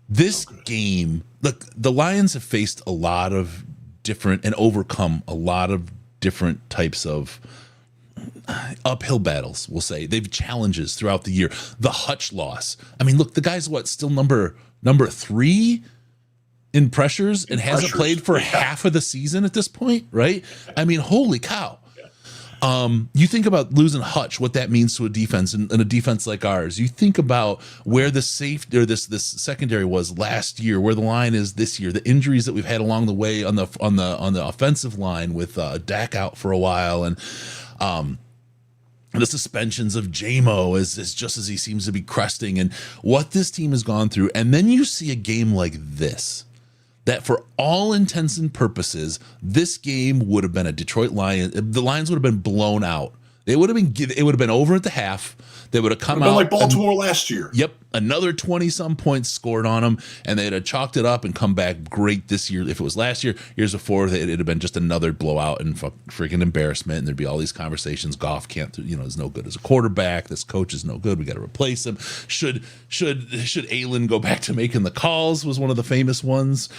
S1: This game, look, the Lions have faced a lot of different and overcome a lot of different types of uphill battles. We'll say they've challenges throughout the year. The Hutch loss. I mean, look, the guy's still number 3. in pressures and hasn't played for half of the season at this point, right? I mean, holy cow. You think about losing Hutch, what that means to a defense and a defense like ours. You think about where the safety or this secondary was last year, where the line is this year, the injuries that we've had along the way on the offensive line with Dak out for a while, and the suspensions of JMO is just as he seems to be cresting, and what this team has gone through. And then you see a game like this, that for all intents and purposes, this game would have been a Detroit Lions. The Lions would have been blown out. It would have been over at the half. They would have come out
S2: like Baltimore last year.
S1: Yep, another 20-some points scored on them, and they'd have chalked it up and come back great this year. If it was last year, years before, it'd have been just another blowout and freaking embarrassment. And there'd be all these conversations. Goff can't, is no good as a quarterback. This coach is no good. We got to replace him. Should Aylin go back to making the calls? Was one of the famous ones.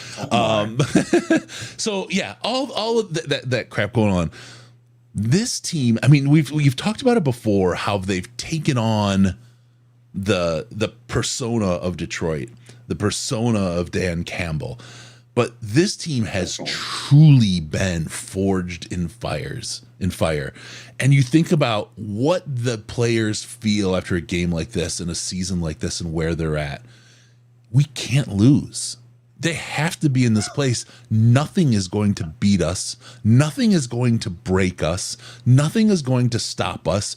S1: So yeah, all of that crap going on. This team, I mean, we've talked about it before, how they've taken on the persona of Detroit, the persona of Dan Campbell. But this team has truly been forged in fire. And you think about what the players feel after a game like this and a season like this and where they're at. We can't lose. They have to be in this place. Nothing is going to beat us. Nothing is going to break us. Nothing is going to stop us.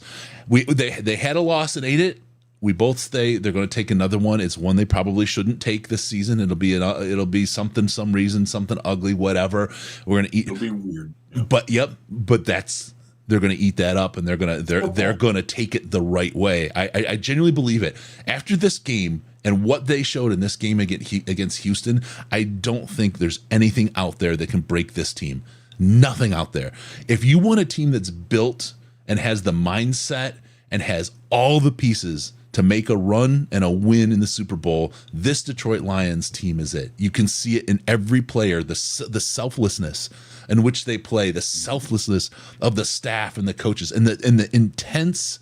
S1: They had a loss and ate it. We both stay. They're going to take another one. It's one they probably shouldn't take this season. It'll be something, some reason, something ugly, whatever. We're going to eat.
S2: It'll be weird.
S1: But they're going to eat that up, and they're going to take it the right way. I genuinely believe it. After this game and what they showed in this game against Houston, I don't think there's anything out there that can break this team. Nothing out there. If you want a team that's built and has the mindset and has all the pieces to make a run and a win in the Super Bowl, this Detroit Lions team is it. You can see it in every player, the selflessness in which they play, the selflessness of the staff and the coaches, and the intense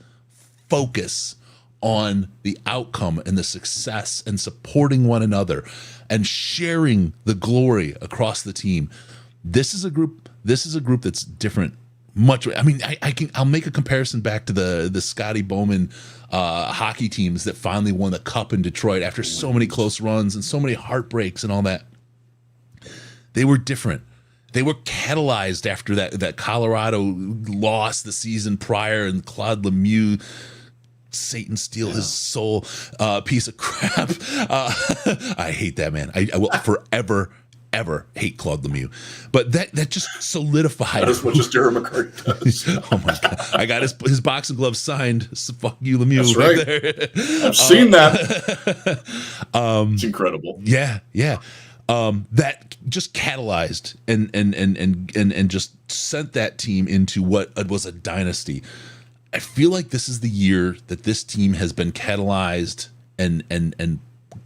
S1: focus on the outcome and the success and supporting one another and sharing the glory across the team. This is a group that's different. Much. I mean, I'll make a comparison back to the Scotty Bowman hockey teams that finally won the cup in Detroit after so many close runs and so many heartbreaks and all that. They were different. They were catalyzed after that Colorado loss the season prior, and Claude Lemieux, Satan steal his soul, piece of crap. I hate that man. I will forever ever hate Claude Lemieux, but that just solidified.
S2: That is what just Darren McCarty does.
S1: Oh my god! I got his boxing gloves signed. So fuck you, Lemieux.
S2: That's right. There. I've seen that. It's incredible.
S1: Yeah. That just catalyzed and just sent that team into what was a dynasty. I feel like this is the year that this team has been catalyzed and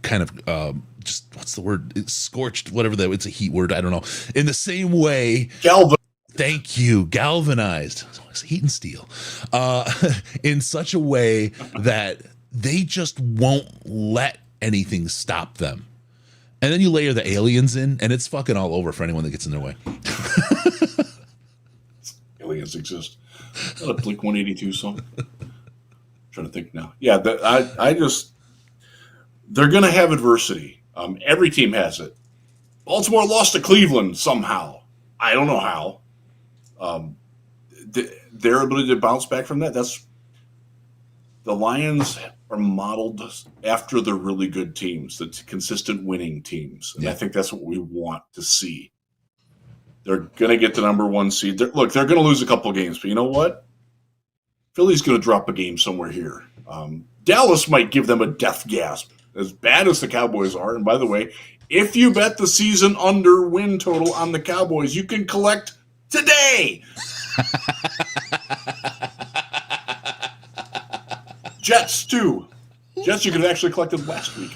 S1: kind of just what's the word? It's scorched, whatever that. It's a heat word. I don't know. In the same way, thank you, galvanized. It's heat and steel. In such a way that they just won't let anything stop them. And then you layer the aliens in, and it's fucking all over for anyone that gets in their way.
S2: Aliens exist. Is that a Blink 182 song? I'm trying to think now. Yeah, they're going to have adversity. Every team has it. Baltimore lost to Cleveland somehow. I don't know how. Their ability to bounce back from that, the Lions are modeled after the really good teams, the consistent winning teams. And I think that's what we want to see. They're going to get the number one seed. They're going to lose a couple of games, but you know what? Philly's going to drop a game somewhere here. Dallas might give them a death gasp, as bad as the Cowboys are. And by the way, if you bet the season under win total on the Cowboys, you can collect today. Jets, too. Jets, you could have actually collected last week.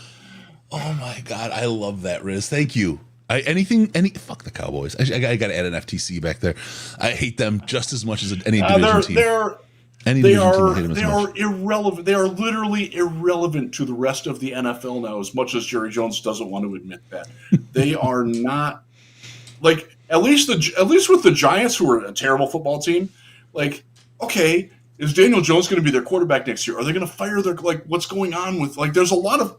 S1: Oh, my God. I love that, Riz. Thank you. Fuck the Cowboys. I got to add an FTC back there. I hate them just as much as any division team. Any
S2: They
S1: division team will
S2: are
S1: hate him as
S2: they
S1: much.
S2: are irrelevant. They are literally irrelevant to the rest of the NFL now. As much as Jerry Jones doesn't want to admit that, they are not like at least with the Giants, who are a terrible football team. Like, okay, is Daniel Jones going to be their quarterback next year? Are they going to fire their what's going on with there's a lot of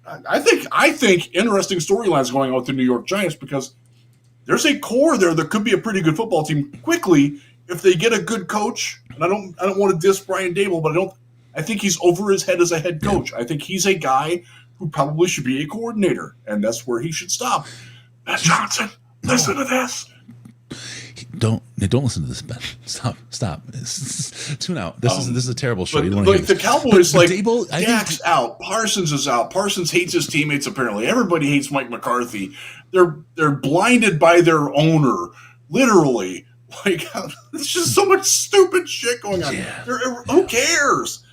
S2: I think interesting storylines going on with the New York Giants because there's a core there that could be a pretty good football team quickly if they get a good coach. And I don't want to diss Brian Dable, but I think he's over his head as a head coach. I think he's a guy who probably should be a coordinator, and that's where he should stop. Matt Johnson, listen to this.
S1: Don't listen to this, Ben. Stop. Tune out. This is a terrible show.
S2: But,
S1: You don't want to hear
S2: the
S1: this.
S2: Cowboys,
S1: But Dable,
S2: Dak's out. Parsons is out. Parsons hates his teammates. Apparently, everybody hates Mike McCarthy. They're blinded by their owner, literally. Like, there's just so much stupid shit going on.
S1: Yeah.
S2: Who cares?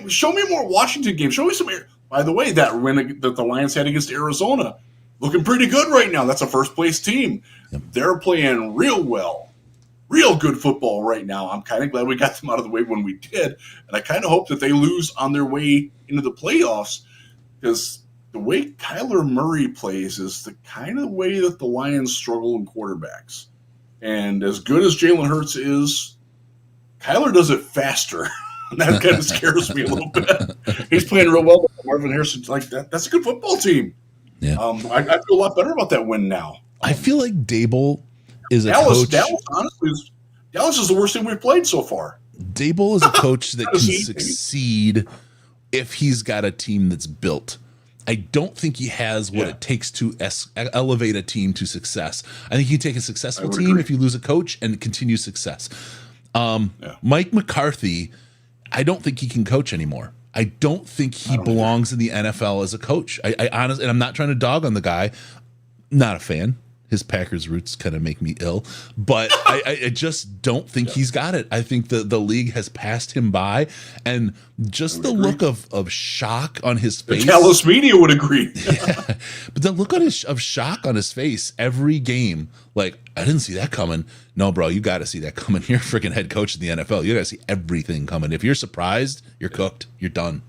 S2: Show me more Washington games. Show me some. By the way, that win that the Lions had against Arizona, looking pretty good right now. That's a first place team.
S1: Yep.
S2: They're playing real well. Real good football right now. I'm kind of glad we got them out of the way when we did. And I kind of hope that they lose on their way into the playoffs because the way Kyler Murray plays is the kind of way that the Lions struggle in quarterbacks. And as good as Jalen Hurts is, Kyler does it faster. That kind of scares me a little bit. He's playing real well. Marvin Harrison, like that's a good football team.
S1: Yeah.
S2: I feel a lot better about that win now.
S1: I feel like Dable is a
S2: Dallas,
S1: coach.
S2: Dallas, honestly, Dallas is the worst team we've played so far.
S1: Dable is a coach that can
S2: See?
S1: succeed if he's got a team that's built. I don't think he has what it takes to elevate a team to success. I think you take a successful team
S2: agree.
S1: if you lose a coach and continue success. Mike McCarthy, I don't think he can coach anymore. I don't think he belongs in the NFL as a coach. I honestly, and I'm not trying to dog on the guy. Not a fan. His Packers roots kind of make me ill, but I just don't think he's got it. I think the league has passed him by, and just the look of shock on his face.
S2: The Dallas media would agree.
S1: Yeah. But the look of shock on his face every game, like, I didn't see that coming. No, bro, you got to see that coming. You're a freaking head coach in the NFL. You got to see everything coming. If you're surprised, you're cooked. You're done.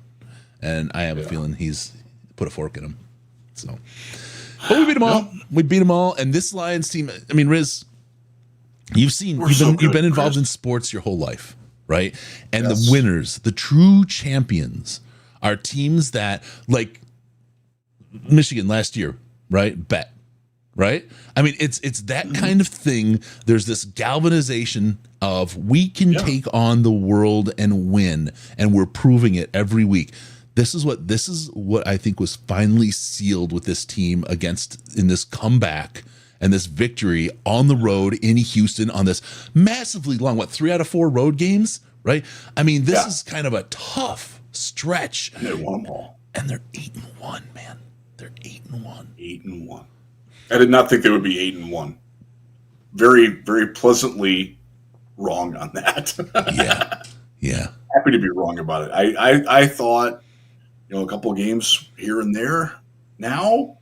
S1: And I have a feeling he's put a fork in him. So. But we beat them all. We beat them all. And this Lions team, I mean, Riz, you've been involved in sports your whole life, right? And the winners, the true champions, are teams that, like Michigan last year, right? Bet, right? I mean, it's that kind of thing. There's this galvanization of we can take on the world and win, and we're proving it every week. This is what I think was finally sealed with this team in this comeback and this victory on the road in Houston on this massively long, 3 out of 4 road games, right? I mean, this is kind of a tough stretch.
S2: And they won them all.
S1: And they're 8-1, man. They're 8-1.
S2: 8-1. I did not think they would be 8-1. Very, very pleasantly wrong on that.
S1: Yeah.
S2: Happy to be wrong about it. I thought, a couple of games here and there. Now,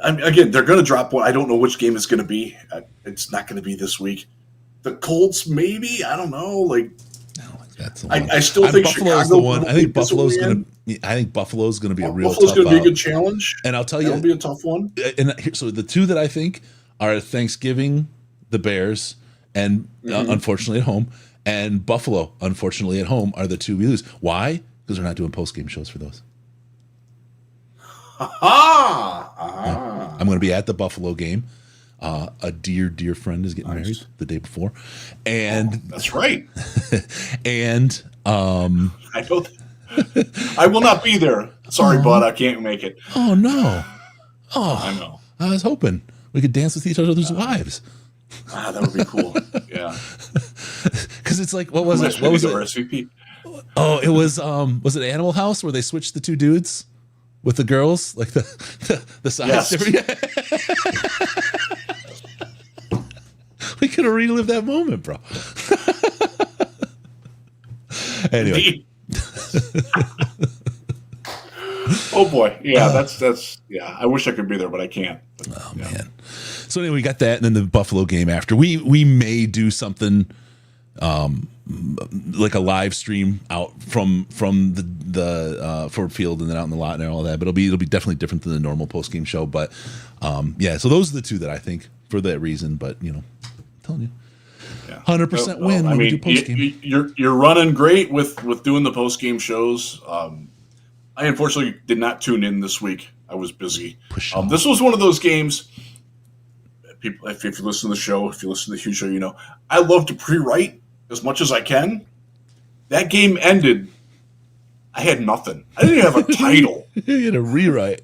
S2: again, they're going to drop one. I don't know which game it's going to be. It's not going to be this week. The Colts, maybe. I don't know.
S1: That's the one.
S2: I still think
S1: Buffalo's
S2: Chicago
S1: the one. I think Buffalo's going to be a real
S2: Buffalo's
S1: tough.
S2: going to be a good challenge.
S1: And I'll tell you,
S2: that'll be a tough one.
S1: And so the two that I think are Thanksgiving, the Bears, and unfortunately at home, and Buffalo, unfortunately at home, are the two we lose. Why? Because they're not doing post-game shows for those. I'm going to be at the Buffalo game. A dear friend is getting married the day before, and
S2: that's right.
S1: And
S2: I know. I will not be there. Sorry, bud, I can't make it.
S1: Oh no! Oh,
S2: I know.
S1: I was hoping we could dance with each other's wives.
S2: That would be cool. Yeah.
S1: Because it's like, what was it? What was it?
S2: RSVP.
S1: Oh, it was it Animal House where they switched the two dudes with the girls, like the size difference? We could have relived that moment, bro. Anyway.
S2: Oh boy, yeah, that's I wish I could be there, but I can't.
S1: Man. So anyway, we got that, and then the Buffalo game after. We may do something like a live stream out from the Ford Field and then out in the lot and all that. But it'll be definitely different than the normal post game show. But yeah, so those are the two that I think for that reason. But I'm telling you. 100% win when we do post game.
S2: You're running great with doing the post game shows. I unfortunately did not tune in this week. I was busy. This was one of those games. People, if you listen to the show, if you listen to the Hugh show, I love to pre-write as much as I can. That game ended. I had nothing. I didn't even have a title.
S1: You had to rewrite.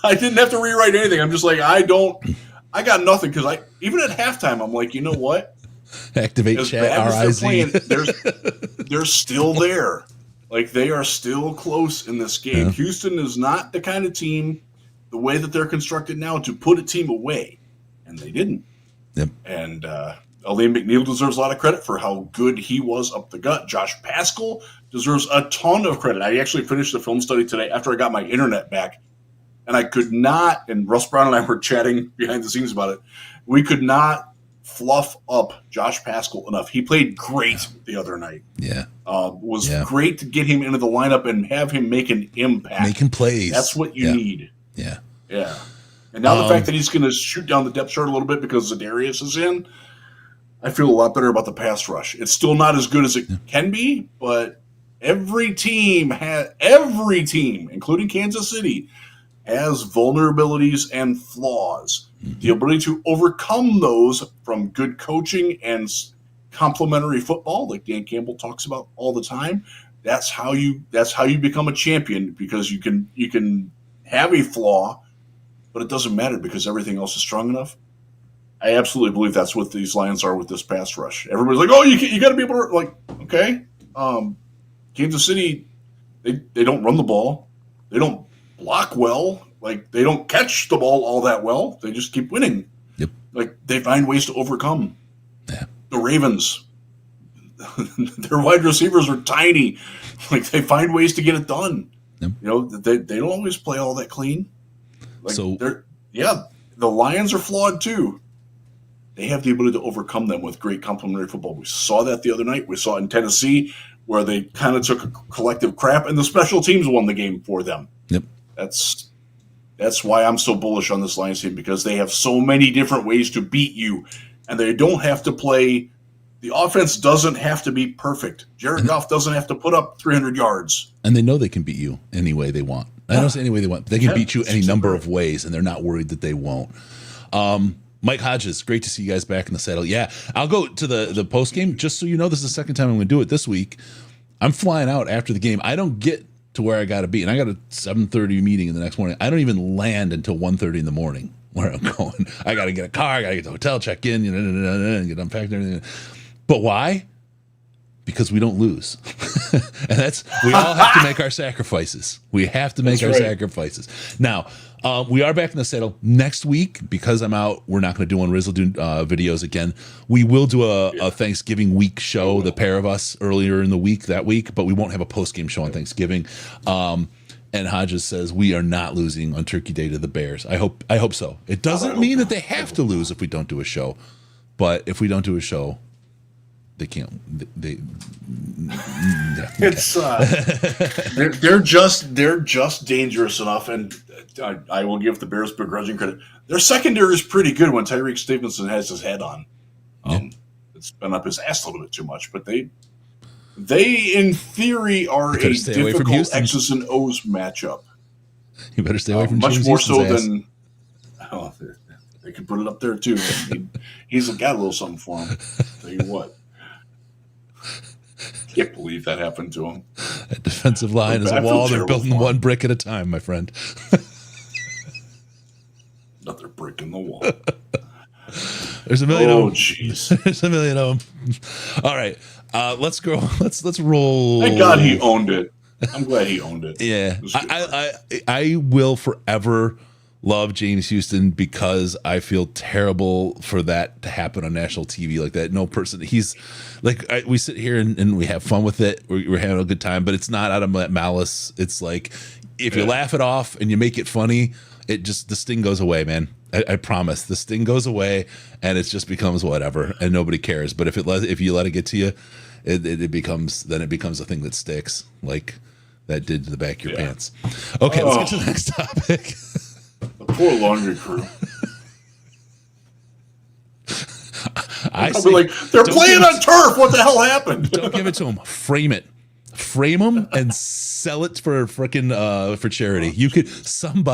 S2: I didn't have to rewrite anything. I'm just like, I got nothing because even at halftime, I'm like, you know what?
S1: Activate chat, RIZ.
S2: They're still there. Like, they are still close in this game. Yeah. Houston is not the kind of team, the way that they're constructed now, to put a team away. And they didn't.
S1: Yep.
S2: And Aleem McNeil deserves a lot of credit for how good he was up the gut. Josh Paschal deserves a ton of credit. I actually finished the film study today after I got my internet back. And I could not, and Russ Brown and I were chatting behind the scenes about it, we could not fluff up Josh Paschal enough. He played great the other night.
S1: Yeah.
S2: Was great to get him into the lineup and have him make an impact.
S1: Making plays.
S2: That's what you need.
S1: Yeah.
S2: Yeah. And now the fact that he's going to shoot down the depth chart a little bit because Za'Darius is in, I feel a lot better about the pass rush. It's still not as good as it can be, but every team, including Kansas City, has vulnerabilities and flaws. Mm-hmm. The ability to overcome those from good coaching and complementary football, like Dan Campbell talks about all the time, that's how you become a champion, because you can have a flaw, but it doesn't matter because everything else is strong enough. I absolutely believe that's what these Lions are with this pass rush. Everybody's like, "Oh, you got to be able to," like, okay. Kansas City, they don't run the ball, they don't block well, like they don't catch the ball all that well. They just keep winning.
S1: Yep. Like
S2: they find ways to overcome.
S1: Yeah.
S2: The Ravens, their wide receivers are tiny. Like they find ways to get it done. Yep. They don't always play all that clean. Like the Lions are flawed too. They have the ability to overcome them with great complementary football. We saw that the other night. We saw it in Tennessee, where they kind of took a collective crap, and the special teams won the game for them.
S1: Yep.
S2: That's why I'm so bullish on this Lions team, because they have so many different ways to beat you, and they don't have to play. The offense doesn't have to be perfect. Jared Goff doesn't have to put up 300 yards.
S1: And they know they can beat you any way they want. I don't say any way they want. They can beat you any number of ways, and they're not worried that they won't. Mike Hodges, great to see you guys back in the saddle. Yeah, I'll go to the post game. Just so you know, this is the second time I'm going to do it this week. I'm flying out after the game. I don't get to where I got to be, and I got a 7:30 meeting in the next morning. I don't even land until 1:30 in the morning where I'm going. I got to get a car. I got to get to the hotel, check in, and get unpacked and everything. But why? Because we don't lose. And we all have to make our sacrifices. We have to make sacrifices. Now, we are back in the saddle next week. Because I'm out, we're not going to do one. Riz will do videos again. We will do a Thanksgiving week show, the pair of us, earlier in the week, that week, but we won't have a post-game show on Thanksgiving. And Hodges says we are not losing on Turkey Day to the Bears. I hope so. It doesn't mean that they have to lose if we don't do a show. But if we don't do a show, they can't.
S2: It's they're just dangerous enough, and I will give the Bears begrudging credit. Their secondary is pretty good when Tyreek Stevenson has his head on. It's been up his ass a little bit too much, but they in theory are a difficult X's and O's matchup.
S1: You better stay away from
S2: much
S1: James
S2: more
S1: Houston's
S2: so
S1: ass.
S2: than. Oh, they can put it up there too. He's got a little something for him. Tell you what. Can't believe that happened to him.
S1: That defensive line is a wall. They're building one brick at a time, my friend.
S2: Another brick in the wall.
S1: There's a million of them.
S2: Oh, jeez.
S1: There's a million of them. All right. Let's go. Let's roll.
S2: Thank God he owned it. I'm glad he owned it.
S1: Yeah. I will forever love James Houston, because I feel terrible for that to happen on national TV like that. No person, he's like, we sit here and we have fun with it. We're having a good time, but it's not out of malice. It's like, if you laugh it off and you make it funny, the sting goes away, man. I promise. This thing goes away, and it just becomes whatever, and nobody cares. But if you let it get to you, it becomes a thing that sticks, like that did to the back of your pants. Okay, let's get to the next topic.
S2: The poor laundry crew. I'll be like, they're playing on turf. What the hell happened?
S1: Don't give it to them. Frame it. Frame them and sell it for freaking for charity. You could some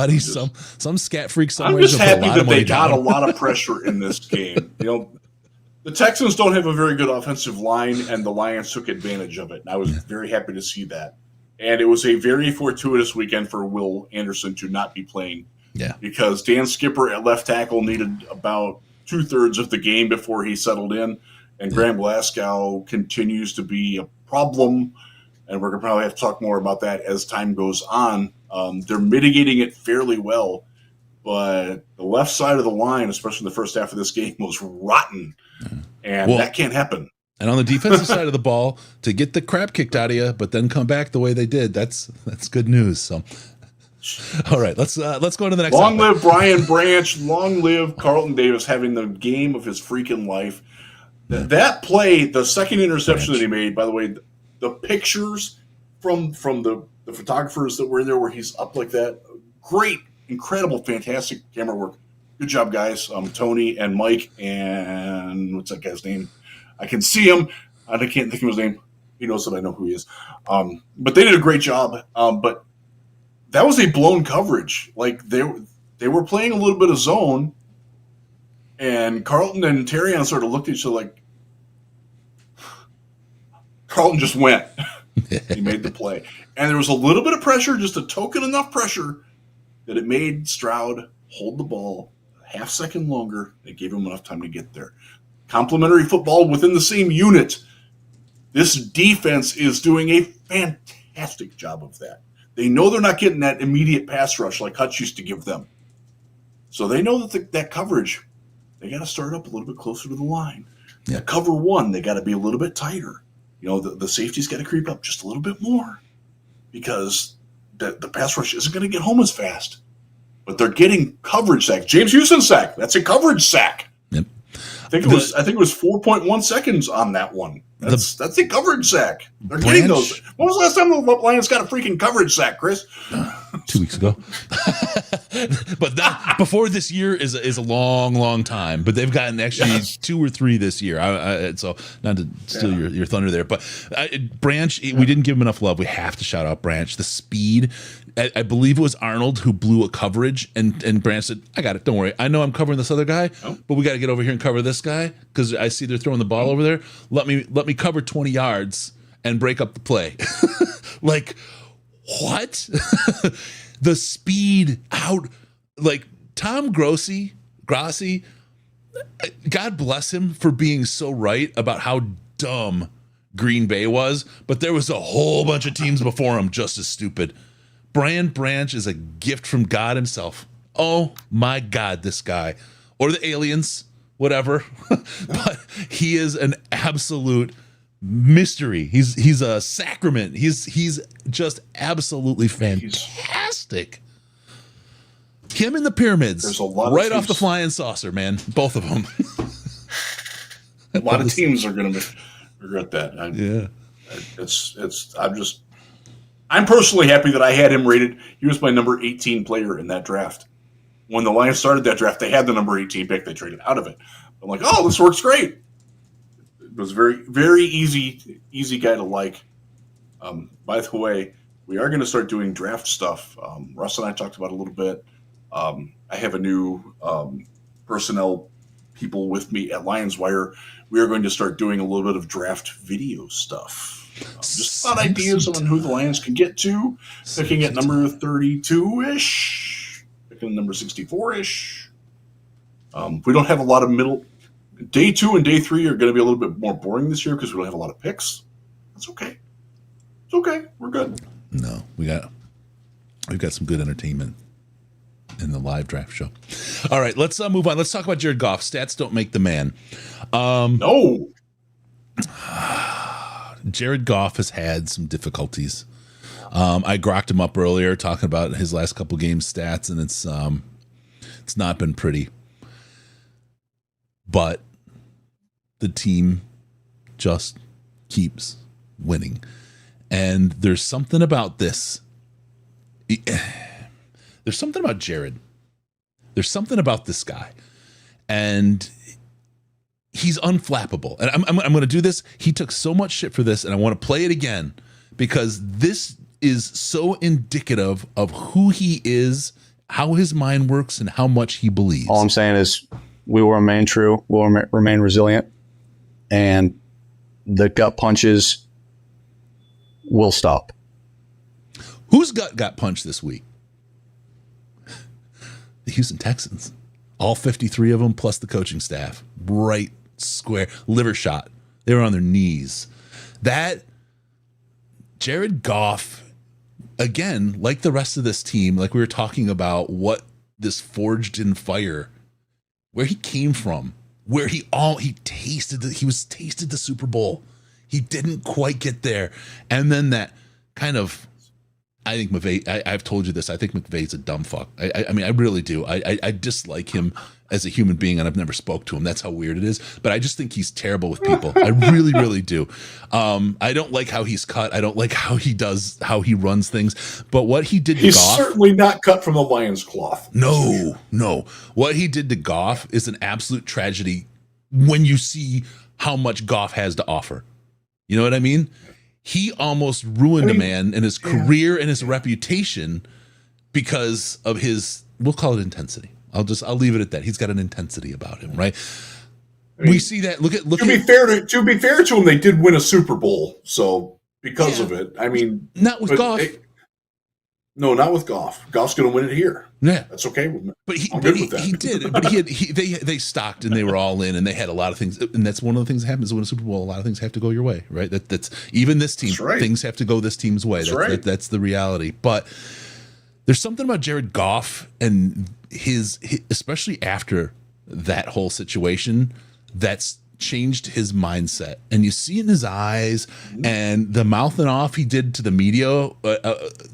S1: scat freak somewhere.
S2: I'm just happy that they got a lot of pressure in this game. The Texans don't have a very good offensive line, and the Lions took advantage of it. And I was very happy to see that. And it was a very fortuitous weekend for Will Anderson to not be playing.
S1: Yeah, because
S2: Dan Skipper at left tackle needed about 2/3 of the game before he settled in, and Graham Glasgow continues to be a problem. And we're going to probably have to talk more about that as time goes on. They're mitigating it fairly well, but the left side of the line, especially in the first half of this game, was rotten, and that can't happen.
S1: And on the defensive side of the ball, to get the crap kicked out of you, but then come back the way they did, that's good news. So, all right, let's go to the next.
S2: Long live Brian Branch. Long live Carlton Davis having the game of his freaking life. That play, the second interception that he made, by the way. The pictures from the photographers that were in there where he's up like that, great, incredible, fantastic camera work. Good job, guys. Tony and Mike and what's that guy's name? I can see him. I can't think of his name. He knows that I know who he is. But they did a great job. But that was a blown coverage. Like they were playing a little bit of zone, and Carlton and Terrion sort of looked at each other like, Carlton just went. He made the play. And there was a little bit of pressure, just a token enough pressure, that it made Stroud hold the ball a half second longer. It gave him enough time to get there. Complementary football within the same unit. This defense is doing a fantastic job of that. They know they're not getting that immediate pass rush like Hutch used to give them. So they know that that coverage, they got to start up a little bit closer to the line. Yeah. Cover one, they got to be a little bit tighter. The safety's got to creep up just a little bit more because the pass rush isn't going to get home as fast. But they're getting coverage sacks. James Houston sack. That's a coverage sack.
S1: Yep.
S2: I think it was 4.1 seconds on that one. That's a coverage sack. They're getting those. When was the last time the Lions got a freaking coverage sack, Chris?
S1: 2 weeks ago. But that before this year is a long, long time. But they've gotten actually 2 or 3 this year. So not to steal your thunder there, but Branch, we didn't give him enough love. We have to shout out Branch. The speed. I believe it was Arnold who blew a coverage, and Branch said, "I got it. Don't worry. I know I'm covering this other guy, but we got to get over here and cover this guy because I see they're throwing the ball over there. Let me cover 20 yards and break up the play." Like, what? The speed out, like Tom Grossi, God bless him for being so right about how dumb Green Bay was, but there was a whole bunch of teams before him just as stupid. Brian Branch is a gift from God himself. Oh my God, this guy. Or the aliens, whatever. But he is an absolute mystery. He's a sacrament. He's just absolutely fantastic. Him in the pyramids.
S2: There's a lot
S1: right off the flying saucer, man. Both of them.
S2: A lot of teams are going to regret that. I'm personally happy that I had him rated. He was my number 18 player in that draft. When the Lions started that draft, they had the number 18 pick. They traded out of it. I'm like, oh, this works great. It was very, very easy guy to like. By the way, we are going to start doing draft stuff. Russ and I talked about it a little bit. I have a new personnel people with me at Lions Wire. We are going to start doing a little bit of draft video stuff. Just thought ideas on who the Lions can get to. Picking at number 32-ish. Picking number 64-ish. We don't have a lot of middle. Day 2 and day 3 are going to be a little bit more boring this year because we don't have a lot of picks. That's okay. It's okay. We're good.
S1: No, we've got some good entertainment in the live draft show. All right, let's move on. Let's talk about Jared Goff. Stats don't make the man.
S2: No.
S1: Jared Goff has had some difficulties. I grokked him up earlier talking about his last couple games stats, and It's not been pretty. But the team just keeps winning. And there's something about this. There's something about Jared. There's something about this guy. And he's unflappable. And I'm going to do this. He took so much shit for this, and I want to play it again because this is so indicative of who he is, how his mind works, and how much he believes.
S4: All I'm saying is we will remain true. We'll remain resilient. And the gut punches will stop.
S1: Whose gut got punched this week? The Houston Texans. All 53 of them, plus the coaching staff. Right square. Liver shot. They were on their knees. That Jared Goff, again, like the rest of this team, like we were talking about what this forged in fire, where he came from, where he tasted the Super Bowl. He didn't quite get there. And then that kind of, I think McVay, I've told you this, I think McVay's a dumb fuck. I mean, I really do. I dislike him as a human being, and I've never spoke to him. That's how weird it is. But I just think he's terrible with people. I really, really do. I don't like how he's cut. I don't like how he runs things. But what he did to
S2: Goff.
S1: He's
S2: certainly not cut from the lion's cloth.
S1: No. What he did to Goff is an absolute tragedy when you see how much Goff has to offer. You know what I mean? He almost ruined a man and his career and his reputation because of his, we'll call it intensity. I'll leave it at that. He's got an intensity about him, right? We see that. Look at.
S2: To be fair to him, they did win a Super Bowl, so because of it, I mean,
S1: not with Goff.
S2: No, not with Goff. Goff's going to win it here.
S1: Yeah,
S2: that's okay with me.
S1: But he did. But they stocked and they were all in, and they had a lot of things. And that's one of the things that happens when a Super Bowl. A lot of things have to go your way, right? That's even this team. Right. Things have to go this team's way. That's the reality. But there's something about Jared Goff and his especially after that whole situation that's changed his mindset, and you see in his eyes and the mouthing off he did to the media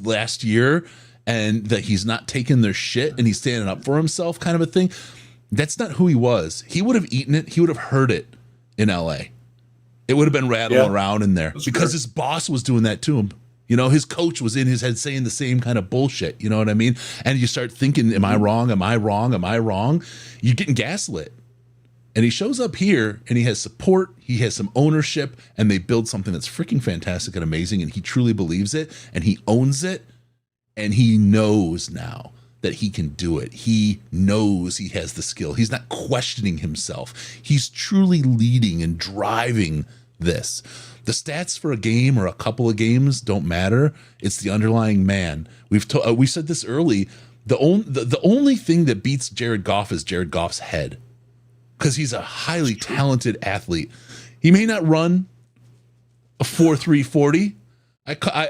S1: last year, and that he's not taking their shit and he's standing up for himself, kind of a thing. That's not who he was. He would have eaten it. He would have heard it in LA. It would have been rattling around in there because his boss was doing that to him. You know, his coach was in his head saying the same kind of bullshit. You know what I mean? And you start thinking, am I wrong? Am I wrong? Am I wrong? You're getting gaslit. And he shows up here and he has support, he has some ownership, and they build something that's freaking fantastic and amazing, and he truly believes it, and he owns it, and he knows now that he can do it. He knows he has the skill. He's not questioning himself. He's truly leading and driving this. The stats for a game or a couple of games don't matter. It's the underlying man. We said this early. The only thing that beats Jared Goff is Jared Goff's head. Because he's a highly talented athlete. He may not run a 4.3 40.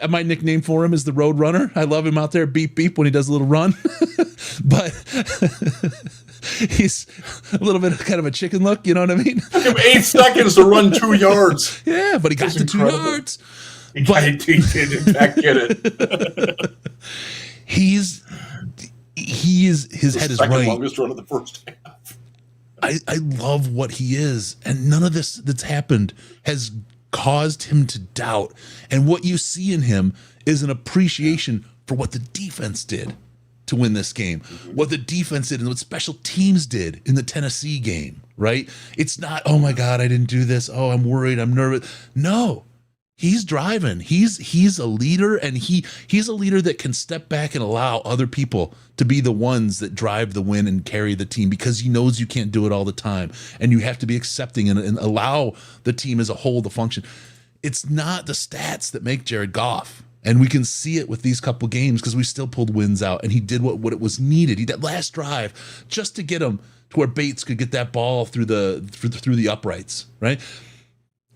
S1: My nickname for him is the Road Runner. I love him out there, beep, beep, when he does a little run. But he's a little bit of kind of a chicken look, you know what I mean?
S2: Took him 8 seconds to run 2 yards.
S1: Yeah, but he got to 2 yards.
S2: He did, in fact, get it.
S1: His head is right.
S2: Longest run of the first half.
S1: I love what he is, and none of this that's happened has caused him to doubt. And what you see in him is an appreciation for what the defense did to win this game, what the defense did and what special teams did in the Tennessee game, right? It's not, oh my God, I didn't do this. Oh, I'm worried. I'm nervous. No, he's driving. He's a leader, and he's a leader that can step back and allow other people to be the ones that drive the win and carry the team, because he knows you can't do it all the time, and you have to be accepting and allow the team as a whole to function. It's not the stats that make Jared Goff, and we can see it with these couple games because we still pulled wins out, and he did what it was needed. He that last drive just to get him to where Bates could get that ball through the uprights, right?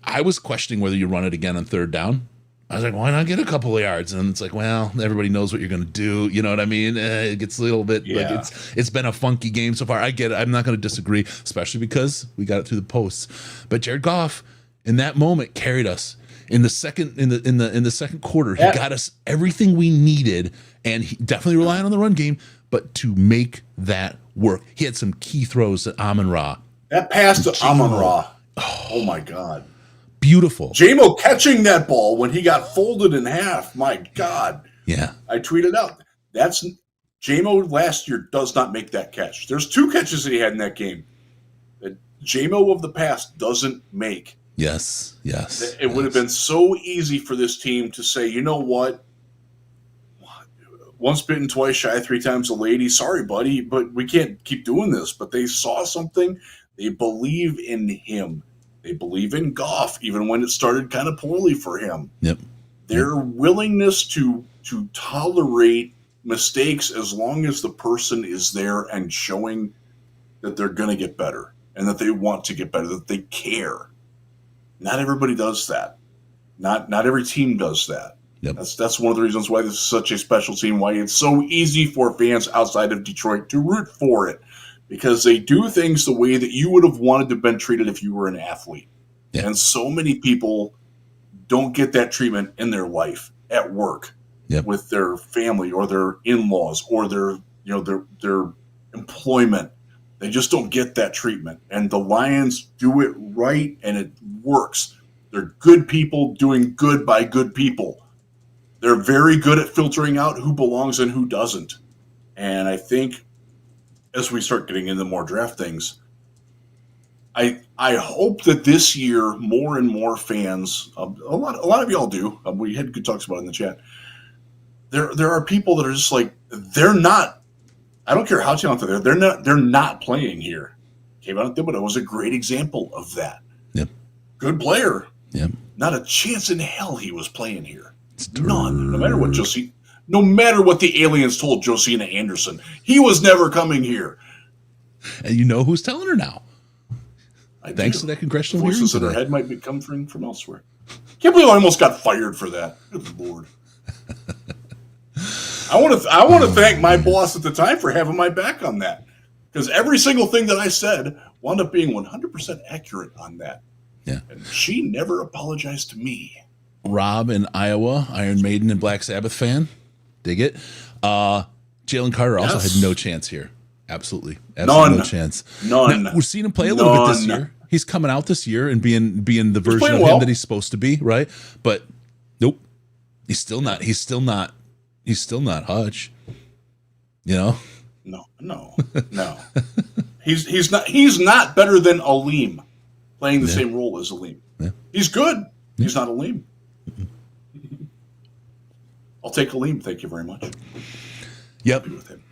S1: I was questioning whether you run it again on 3rd down. I was like, why not get a couple of yards? And it's like, well, everybody knows what you're going to do. You know what I mean? It gets a little bit like it's been a funky game so far. I get it. I'm not going to disagree, especially because we got it through the posts. But Jared Goff, in that moment, carried us in the second quarter. He got us everything we needed, and he definitely relying on the run game. but to make that work. He had some key throws at Amon-Ra.
S2: That pass to Amon-Ra. Oh, my God.
S1: Beautiful.
S2: J-Mo catching that ball when he got folded in half. My God.
S1: Yeah.
S2: I tweeted out. That's J-Mo last year does not make that catch. There's 2 catches that he had in that game that J-Mo of the past doesn't make.
S1: Yes.
S2: It would have been so easy for this team to say, you know what? Once bitten, twice shy, 3 times a lady. Sorry, buddy, but we can't keep doing this. But they saw something. They believe in him. They believe in Goff, even when it started kind of poorly for him.
S1: Yep.
S2: Their willingness to tolerate mistakes as long as the person is there and showing that they're going to get better and that they want to get better, that they care. Not everybody does that. Not every team does that.
S1: Yep.
S2: That's one of the reasons why this is such a special team, why it's so easy for fans outside of Detroit to root for it, because they do things the way that you would have wanted to have been treated if you were an athlete.
S1: Yeah.
S2: And so many people don't get that treatment in their life, at work, with their family or their in-laws or their employment. They just don't get that treatment. And the Lions do it right, and it works. They're good people doing good by good people. They're very good at filtering out who belongs and who doesn't. And I think as we start getting into more draft things, I hope that this year more and more fans, a lot of y'all do. We had good talks about it in the chat. There are people that are just like, they're not. I don't care how talented they're not playing here. Kayvon Thibodeau was a great example of that.
S1: Yep.
S2: Good player.
S1: Yep.
S2: Not a chance in hell he was playing here. None. No matter what the aliens told Josina Anderson, he was never coming here.
S1: And you know who's telling her now. Thanks
S2: do.
S1: to that congressional hearing
S2: Voices in her
S1: today.
S2: head might be coming from elsewhere. Can't believe I almost got fired for that. Good Lord. I want to thank my boss at the time for having my back on that, because every single thing that I said wound up being 100% accurate on that.
S1: Yeah.
S2: And she never apologized to me.
S1: Rob in Iowa, Iron Maiden and Black Sabbath fan. Dig it. Jalen Carter also had no chance here. Absolutely
S2: None.
S1: no chance.
S2: None.
S1: Now, we're seeing him play a little bit this year. He's coming out this year and being the version of him that he's supposed to be, right? But nope. He's still not Hutch. You know?
S2: No. He's not better than Aleem playing the same role as Aleem.
S1: Yeah.
S2: He's good. He's not Aleem. I'll take Aleem, thank you very much.
S1: Yep.
S2: Happy with him.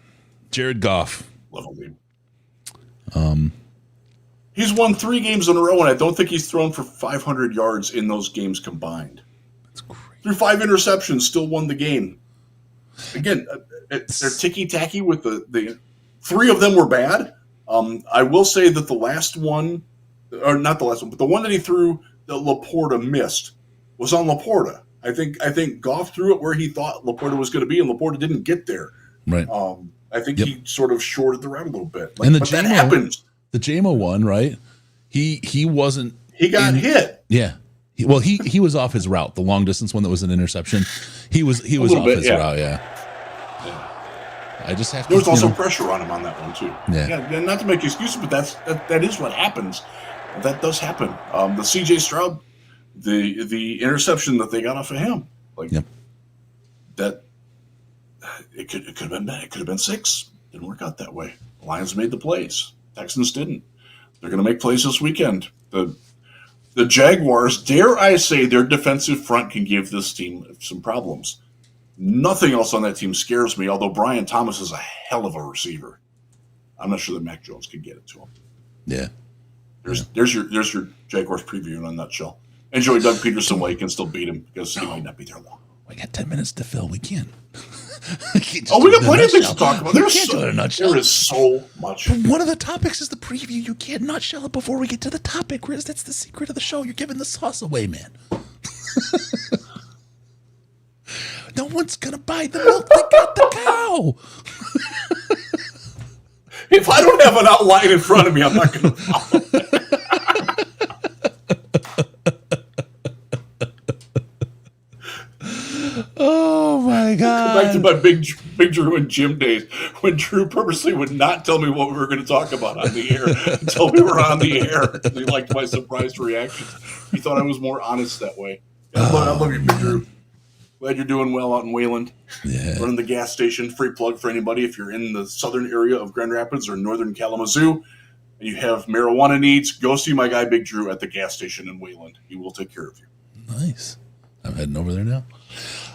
S1: Jared Goff.
S2: Love Aleem. He's won 3 games in a row, and I don't think he's thrown for 500 yards in those games combined.
S1: That's crazy.
S2: Through 5 interceptions, still won the game. Again, they're ticky-tacky with the 3 of them were bad. I will say that the last one, or not the last one, but the one that he threw that Laporta missed was on Laporta. I think Goff threw it where he thought Laporta was going to be, and Laporta didn't get there.
S1: Right.
S2: I think he sort of shorted the route a little bit.
S1: And
S2: but that happens.
S1: The JMO one, right? He wasn't.
S2: He got hit.
S1: Yeah. He was off his route. The long distance one that was an interception. He was off his route. Yeah. I just have to.
S2: There was also pressure on him on that one too.
S1: Yeah.
S2: Not to make excuses, but that is what happens. That does happen. The CJ Stroud, the interception that they got off of him, that it could have been bad. It could have been 6. Didn't work out that way. The Lions made the plays. Texans didn't. They're going to make plays this weekend. The Jaguars, dare I say, their defensive front can give this team some problems. Nothing else on that team scares me, although Brian Thomas is a hell of a receiver. I'm not sure that Mac Jones could get it to him.
S1: Yeah.
S2: There's your Jaguars preview in a nutshell. Enjoy Doug Peterson while you can still beat him, because he might not be there long.
S1: We got 10 minutes to fill. We can.
S2: We got plenty of things to talk about. There is so much.
S1: But one of the topics is the preview. You can't nutshell it before we get to the topic, Riz. That's the secret of the show. You're giving the sauce away, man. No one's going to buy the milk. They got the cow.
S2: If I don't have an outline in front of me, I'm not going to follow it.
S1: Oh, my God.
S2: Back to my big Big Drew and Jim days when Drew purposely would not tell me what we were going to talk about on the air until we were on the air. He liked my surprised reactions. He thought I was more honest that way. I love you, Big Drew. Glad you're doing well out in Wayland.
S1: Yeah.
S2: Running the gas station. Free plug for anybody if you're in the southern area of Grand Rapids or northern Kalamazoo and you have marijuana needs, go see my guy Big Drew at the gas station in Wayland. He will take care of you.
S1: Nice. I'm heading over there now.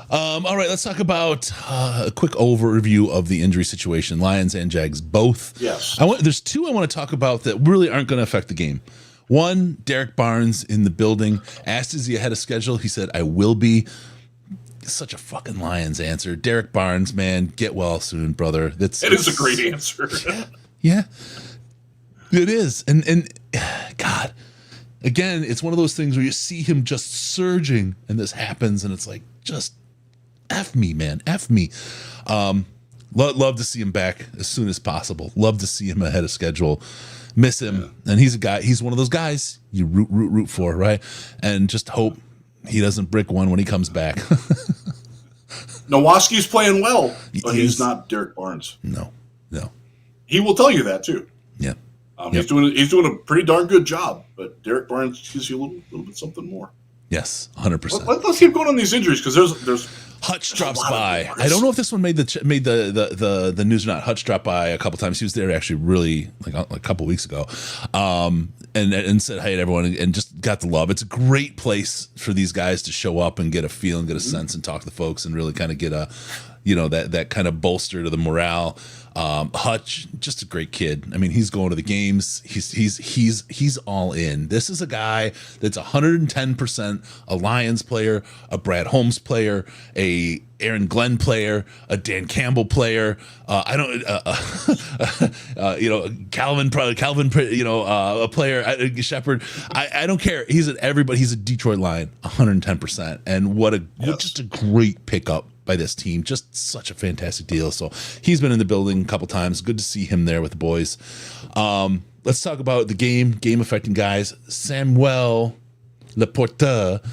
S1: All right, let's talk about a quick overview of the injury situation. Lions and Jags both.
S2: Yes.
S1: There's two I want to talk about that really aren't going to affect the game. One, Derek Barnes in the building. Asked, is he ahead of schedule? He said, I will be. Such a fucking Lions answer. Derek Barnes, man, get well soon, brother.
S2: It is a great answer.
S1: Yeah, it is. And God, again, it's one of those things where you see him just surging and this happens and it's like, just F me, man. F me. Love to see him back as soon as possible. Love to see him ahead of schedule. Miss him. Yeah. And he's one of those guys you root for, right? And just hope he doesn't brick one when he comes back.
S2: Nowaski's playing well, but he's not Derek Barnes.
S1: No.
S2: He will tell you that too.
S1: Yeah.
S2: He's doing a pretty darn good job, but Derek Barnes gives you a little bit something more.
S1: Yes, 100%.
S2: Let's keep going on these injuries because there's
S1: Hutch drops by. I don't know if this one made the news or not. Hutch dropped by a couple times. He was there actually really like a couple weeks ago, and said hi to everyone and just got the love. It's a great place for these guys to show up and get a feel and get a sense and talk to folks and really kind of get a, that kind of bolster to the morale. Hutch, just a great kid. I mean, he's going to the games. He's all in. This is a guy that's 110% a Lions player, a Brad Holmes player, a Aaron Glenn player, a Dan Campbell player. Calvin, a player, Shepard. I don't care. He's everybody. He's a Detroit Lion, 110%. And just a great pickup by this team. Just such a fantastic deal. So he's been in the building a couple times. Good to see him there with the boys. Let's talk about the game affecting guys. Samuel Laporta,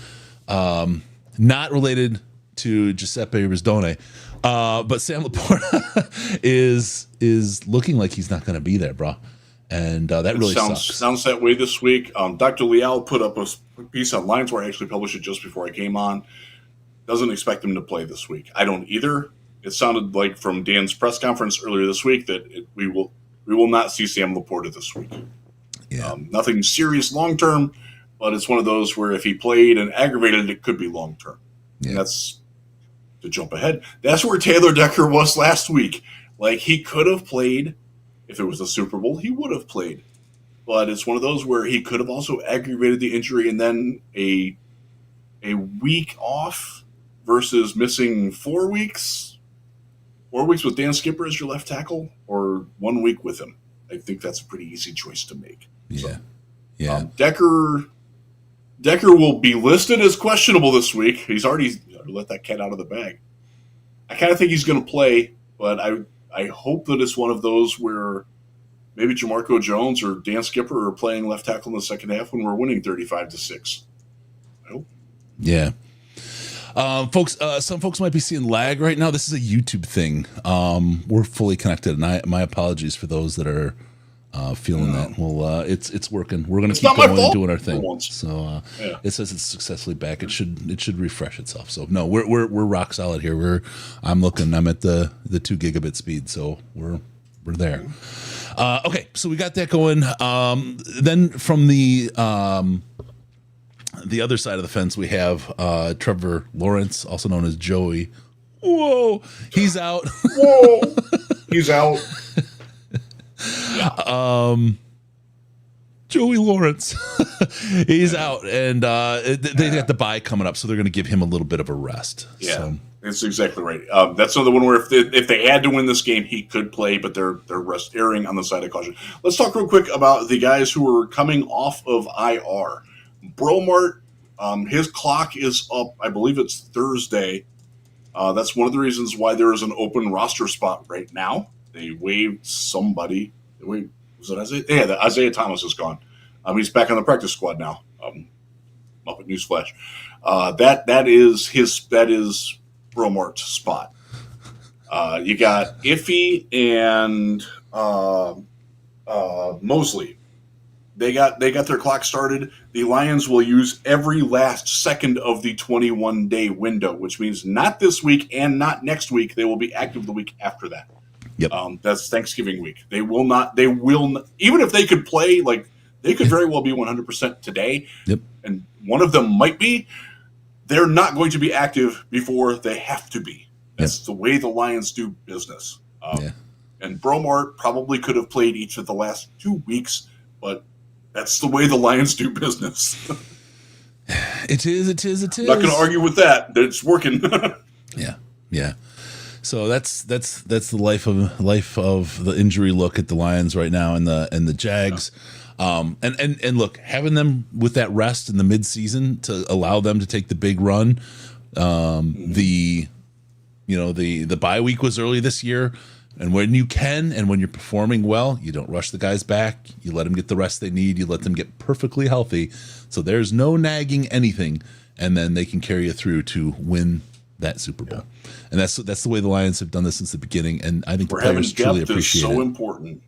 S1: not related to Giuseppe Risdone, but Sam Laporta is looking like he's not going to be there, bro. And that really
S2: sounds that way this week. Dr. Leal put up a piece on Lions where I actually published it just before I came on. Doesn't expect him to play this week. I don't either. It sounded like from Dan's press conference earlier this week that we will not see Sam Laporta this week.
S1: Yeah.
S2: Nothing serious long term, but it's one of those where if he played and aggravated, it could be long term.
S1: Yeah.
S2: And that's to jump ahead. That's where Taylor Decker was last week. Like he could have played if it was the Super Bowl. He would have played, but it's one of those where he could have also aggravated the injury and then a week off. Versus missing 4 weeks? 4 weeks with Dan Skipper as your left tackle, or 1 week with him? I think that's a pretty easy choice to make.
S1: Yeah.
S2: So, Decker will be listed as questionable this week. He's already let that cat out of the bag. I kind of think he's going to play, but I hope that it's one of those where maybe Jamarco Jones or Dan Skipper are playing left tackle in the second half when we're winning 35-6. I hope.
S1: Yeah. Folks, some folks might be seeing lag right now. This is a YouTube thing. We're fully connected, and my apologies for those that are feeling that. Well, it's working. We're going to keep going and doing our thing. So it says it's successfully back. It should refresh itself. So no, we're rock solid here. I'm at the 2 gigabit speed. So we're there. Okay, so we got that going. Then from the other side of the fence, we have Trevor Lawrence, also known as Joey. Whoa, he's out.
S2: Whoa, he's out.
S1: Yeah. Joey Lawrence, he's out, and they got the bye coming up, so they're going to give him a little bit of a rest.
S2: Yeah,
S1: so.
S2: That's exactly right. That's another one where if they had to win this game, he could play, but they're erring on the side of caution. Let's talk real quick about the guys who are coming off of IR. Bromart, his clock is up. I believe it's Thursday. That's one of the reasons why there is an open roster spot right now. They waived somebody. Was it Isaiah? Yeah, Isaiah Thomas is gone. He's back on the practice squad now. Muppet Newsflash. That is Bromart's spot. You got Iffy and Mosley. They got their clock started. The Lions will use every last second of the 21-day window, which means not this week and not next week. They will be active the week after that.
S1: Yep.
S2: That's Thanksgiving week. They will not, even if they could play, like, they could very well be 100% today.
S1: Yep.
S2: And one of them might be. They're not going to be active before they have to be. That's the way the Lions do business. And Bromart probably could have played each of the last 2 weeks, but that's the way the Lions do business.
S1: It is.
S2: I'm not going to argue with that. It's working.
S1: Yeah. So that's the life of the injury look at the Lions right now and the Jags. And look, having them with that rest in the midseason to allow them to take the big run. The bye week was early this year. And when you can, and when you're performing well, you don't rush the guys back. You let them get the rest they need. You let them get perfectly healthy. So there's no nagging anything. And then they can carry you through to win that Super Bowl. And that's the way the Lions have done this since the beginning. And I think the players truly appreciate it.
S2: So important.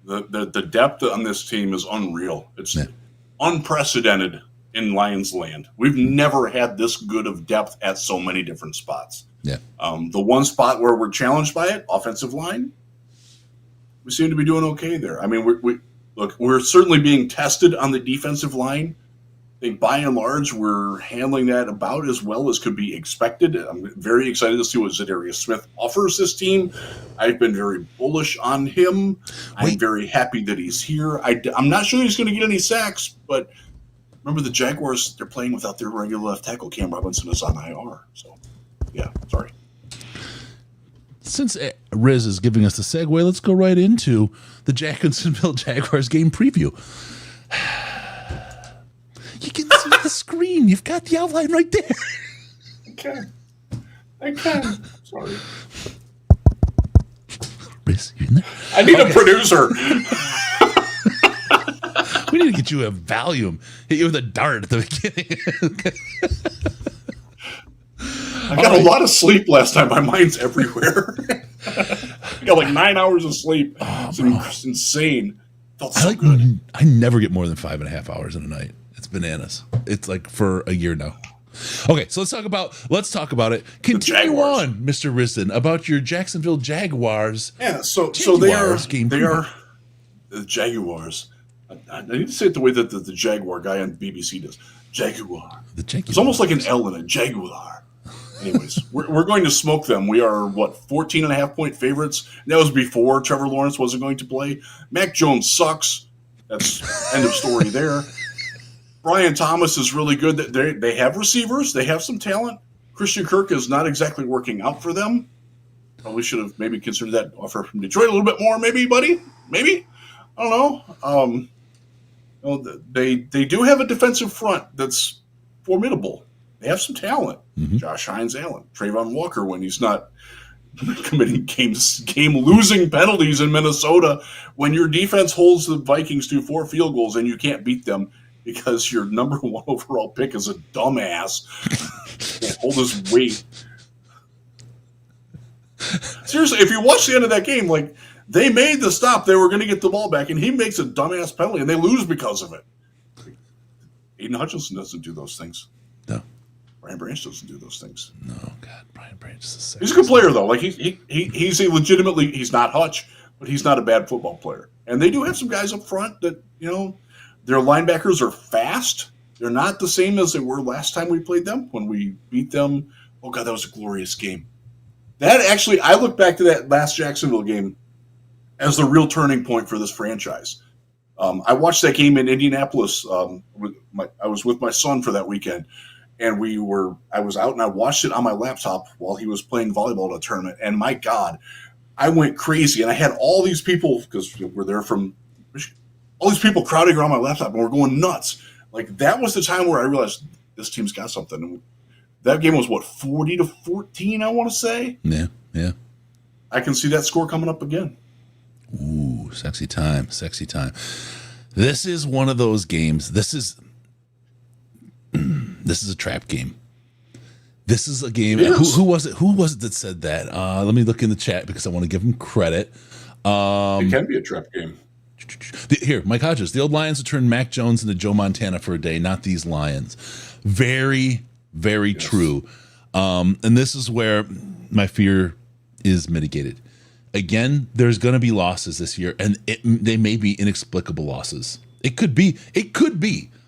S2: The depth on this team is unreal. It's unprecedented in Lions land. We've never had this good of depth at so many different spots.
S1: Yeah.
S2: The one spot where we're challenged by it, offensive line, we seem to be doing okay there. I mean, we're certainly being tested on the defensive line. I think by and large, we're handling that about as well as could be expected. I'm very excited to see what Za'Darius Smith offers this team. I've been very bullish on him. I'm very happy that he's here. I'm not sure he's going to get any sacks, but remember the Jaguars, they're playing without their regular left tackle. Cam Robinson is on IR. So, yeah, sorry.
S1: Since Riz is giving us the segue, let's go right into the Jacksonville Jaguars game preview. You can see the screen. You've got the outline right there.
S2: I can. Sorry.
S1: Riz, you in there?
S2: I need a producer.
S1: We need to get you a Valium. Hit you with a dart at the beginning.
S2: I got a lot of sleep last time. My mind's everywhere. I got like 9 hours of sleep. It's insane. Felt so good.
S1: I never get more than 5.5 hours in a night. It's bananas. It's like for a year now. Okay, so let's talk about it. Continue on, Mr. Risden, about your Jacksonville Jaguars.
S2: Yeah, so they are the Jaguars. I need to say it the way that the Jaguar guy on BBC does. Jaguar.
S1: The Jaguars.
S2: It's almost like an L in a Jaguar. Anyways, we're going to smoke them. We are, 14.5-point favorites? And that was before Trevor Lawrence wasn't going to play. Mac Jones sucks. That's end of story there. Brian Thomas is really good. They have receivers. They have some talent. Christian Kirk is not exactly working out for them. Probably should have maybe considered that offer from Detroit a little bit more, maybe, buddy. Maybe. I don't know. They do have a defensive front that's formidable. They have some talent. Mm-hmm. Josh Hines-Allen, Trayvon Walker when he's not committing game-losing penalties in Minnesota. When your defense holds the Vikings to 4 field goals and you can't beat them because your number 1 overall pick is a dumbass, can't hold his weight. Seriously, if you watch the end of that game, like, they made the stop. They were going to get the ball back, and he makes a dumbass penalty, and they lose because of it. Aiden Hutchinson doesn't do those things.
S1: No.
S2: Brian Branch doesn't do those things.
S1: No, God, Brian Branch is
S2: he's a good player, though. Like he's a legitimately, he's not Hutch, but he's not a bad football player. And they do have some guys up front that, their linebackers are fast. They're not the same as they were last time we played them when we beat them. Oh, God, that was a glorious game. That actually, I look back to that last Jacksonville game as the real turning point for this franchise. I watched that game in Indianapolis. I was with my son for that weekend, and I was out and I watched it on my laptop while he was playing volleyball at a tournament. And my God, I went crazy. And I had all these people, because we're there from Michigan, all these people crowding around my laptop, and we're going nuts. Like, that was the time where I realized this team's got something. And that game was 40-14, I want to say.
S1: Yeah.
S2: I can see that score coming up again.
S1: Ooh, sexy time. This is one of those games. This is a trap game. This is a game. Who was it? Who was it that said that? Let me look in the chat because I want to give him credit.
S2: It can be a trap game.
S1: Here, Mike Hodges. The old Lions would turn Mac Jones into Joe Montana for a day, not these Lions. Very, very true. And this is where my fear is mitigated. Again, there's going to be losses this year, and they may be inexplicable losses. It could be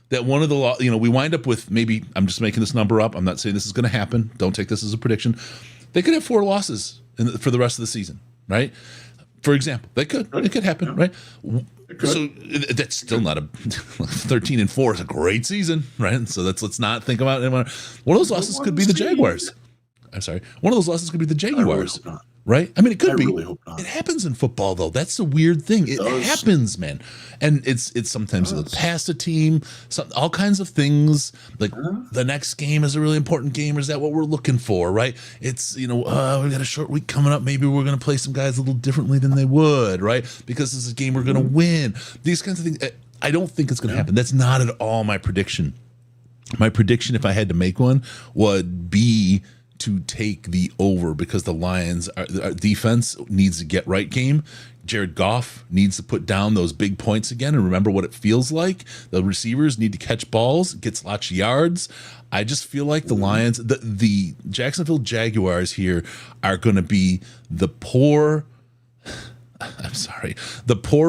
S1: that one of the, we wind up with maybe, I'm just making this number up. I'm not saying this is going to happen. Don't take this as a prediction. They could have 4 losses for the rest of the season, right? For example, it could happen, right? So that's still not a 13-4 is a great season, right? So let's not think about it. One of those losses could be the Jaguars. I'm sorry. One of those losses could be the Jaguars, right? I mean, it could be.
S2: Really hope not.
S1: It happens in football, though. That's the weird thing. It happens, man. And it's sometimes you look past a team, all kinds of things. Like the next game is a really important game. Or is that what we're looking for, right? It's, we got a short week coming up. Maybe we're going to play some guys a little differently than they would, right? Because this is a game we're going to win. These kinds of things. I don't think it's going to happen. That's not at all my prediction. My prediction, if I had to make one, would be to take the over because the Lions, our defense needs to get right game. Jared Goff needs to put down those big points again and remember what it feels like. The receivers need to catch balls, gets lots of yards. I just feel like the Lions, the Jacksonville Jaguars here are going to be the poor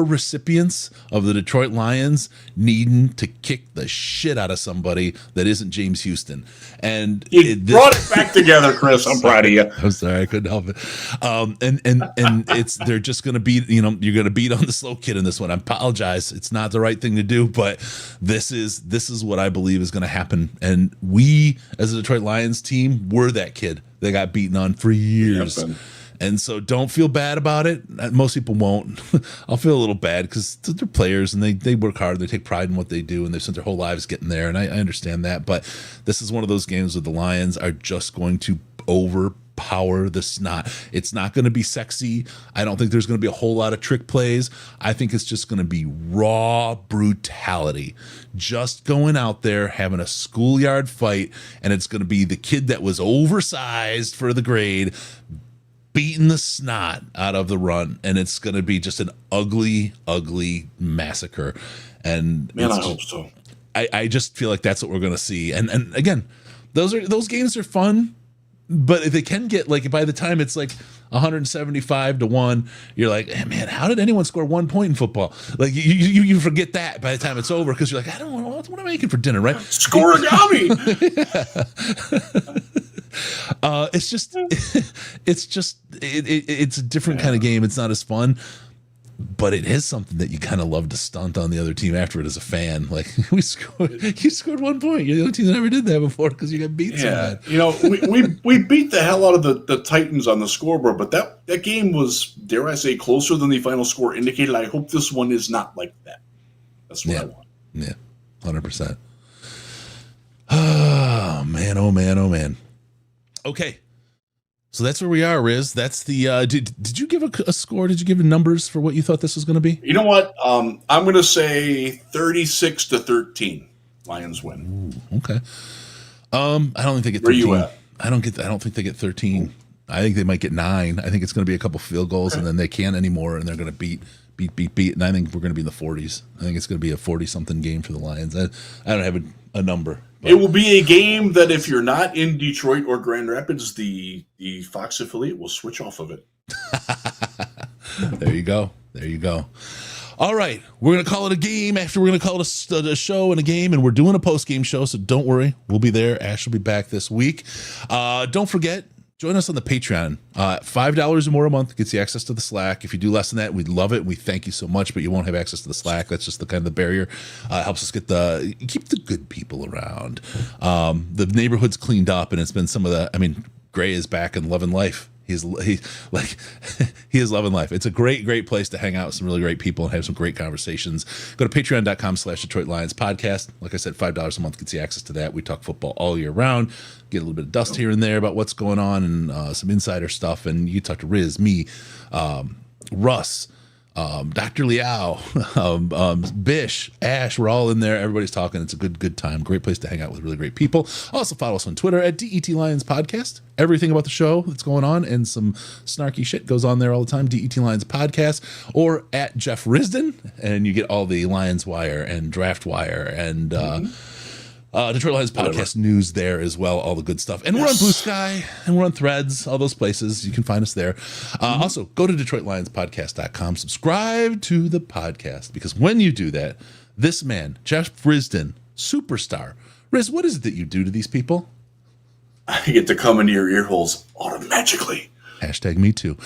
S1: recipients of the Detroit Lions needing to kick the shit out of somebody that isn't James Houston. And
S2: you brought it back together, Chris. I'm proud of you.
S1: I'm sorry, I couldn't help it. And they're just going to beat, you're going to beat on the slow kid in this one. I apologize. It's not the right thing to do, but this is what I believe is going to happen. And we, as a Detroit Lions team, were that kid that got beaten on for years. Yep. And so don't feel bad about it. Most people won't. I'll feel a little bad because they're players and they work hard. They take pride in what they do and they've spent their whole lives getting there. And I understand that. But this is one of those games where the Lions are just going to overpower the snot. It's not going to be sexy. I don't think there's going to be a whole lot of trick plays. I think it's just going to be raw brutality. Just going out there, having a schoolyard fight. And it's going to be the kid that was oversized for the grade beating the snot out of the run, and it's going to be just an ugly, ugly massacre. And
S2: man, I hope so.
S1: I just feel like that's what we're going to see. And again, those games are fun, but if they can get like by the time it's like 175-1, you're like, hey, man, how did anyone score 1 point in football? Like you forget that by the time it's over because you're like, I don't know what am I making for dinner, right?
S2: Scoregami.
S1: It's a different kind of game. It's not as fun, but it is something that you kind of love to stunt on the other team after it as a fan. Like you scored 1 point. You're the only team that ever did that before because you got beat so bad.
S2: We beat the hell out of the Titans on the scoreboard, but that game was, dare I say, closer than the final score indicated. I hope this one is not like that. That's what I want.
S1: Yeah, 100%. Oh man, oh man, oh man. Okay, so that's where we are, Riz. That's the. Did you give a score? Did you give numbers for what you thought this was going to be?
S2: You know what? I'm going to say 36-13. Lions win.
S1: Ooh, okay. I don't think they get 13.
S2: Where you at?
S1: I don't think they get 13. I think they might get 9. I think it's going to be a couple field goals, and then they can't anymore, and they're going to beat. And I think we're going to be in the 40s. I think it's going to be a 40-something game for the Lions. I don't have a number.
S2: But it will be a game that if you're not in Detroit or Grand Rapids, the Fox affiliate will switch off of it.
S1: There you go. All right. We're going to call it a game. After we're going to call it a show and a game, and we're doing a post-game show, so don't worry. We'll be there. Ash will be back this week. Don't forget, join us on the Patreon. $5 or more a month gets you access to the Slack. If you do less than that, we'd love it. We thank you so much, but you won't have access to the Slack. That's just the kind of the barrier. Helps us keep the good people around. The neighborhood's cleaned up, and it's been Gray is back and loving life. He is loving life. It's a great place to hang out with some really great people and have some great conversations. Go to patreon.com/Detroit Lions podcast. Like I said, $5 a month gets you access to that. We talk football all year round, get a little bit of dust here and there about what's going on and some insider stuff. And you talk to Riz, me, Russ, Dr. Liao, Bish, Ash, we're all in there. Everybody's talking. It's a good time. Great place to hang out with really great people. Also follow us on Twitter at DET Lions Podcast. Everything about the show that's going on and some snarky shit goes on there all the time. DET Lions Podcast, or at Jeff Risden, and you get all the Lions Wire and Draft Wire and Detroit Lions Podcast news there as well, all the good stuff. And we're on Blue Sky, and we're on Threads, all those places. You can find us there. Also, go to DetroitLionsPodcast.com, subscribe to the podcast, because when you do that, this man, Jeff Risden, superstar. Riz, what is it that you do to these people?
S2: I get to come into your ear holes automatically.
S1: Hashtag me too.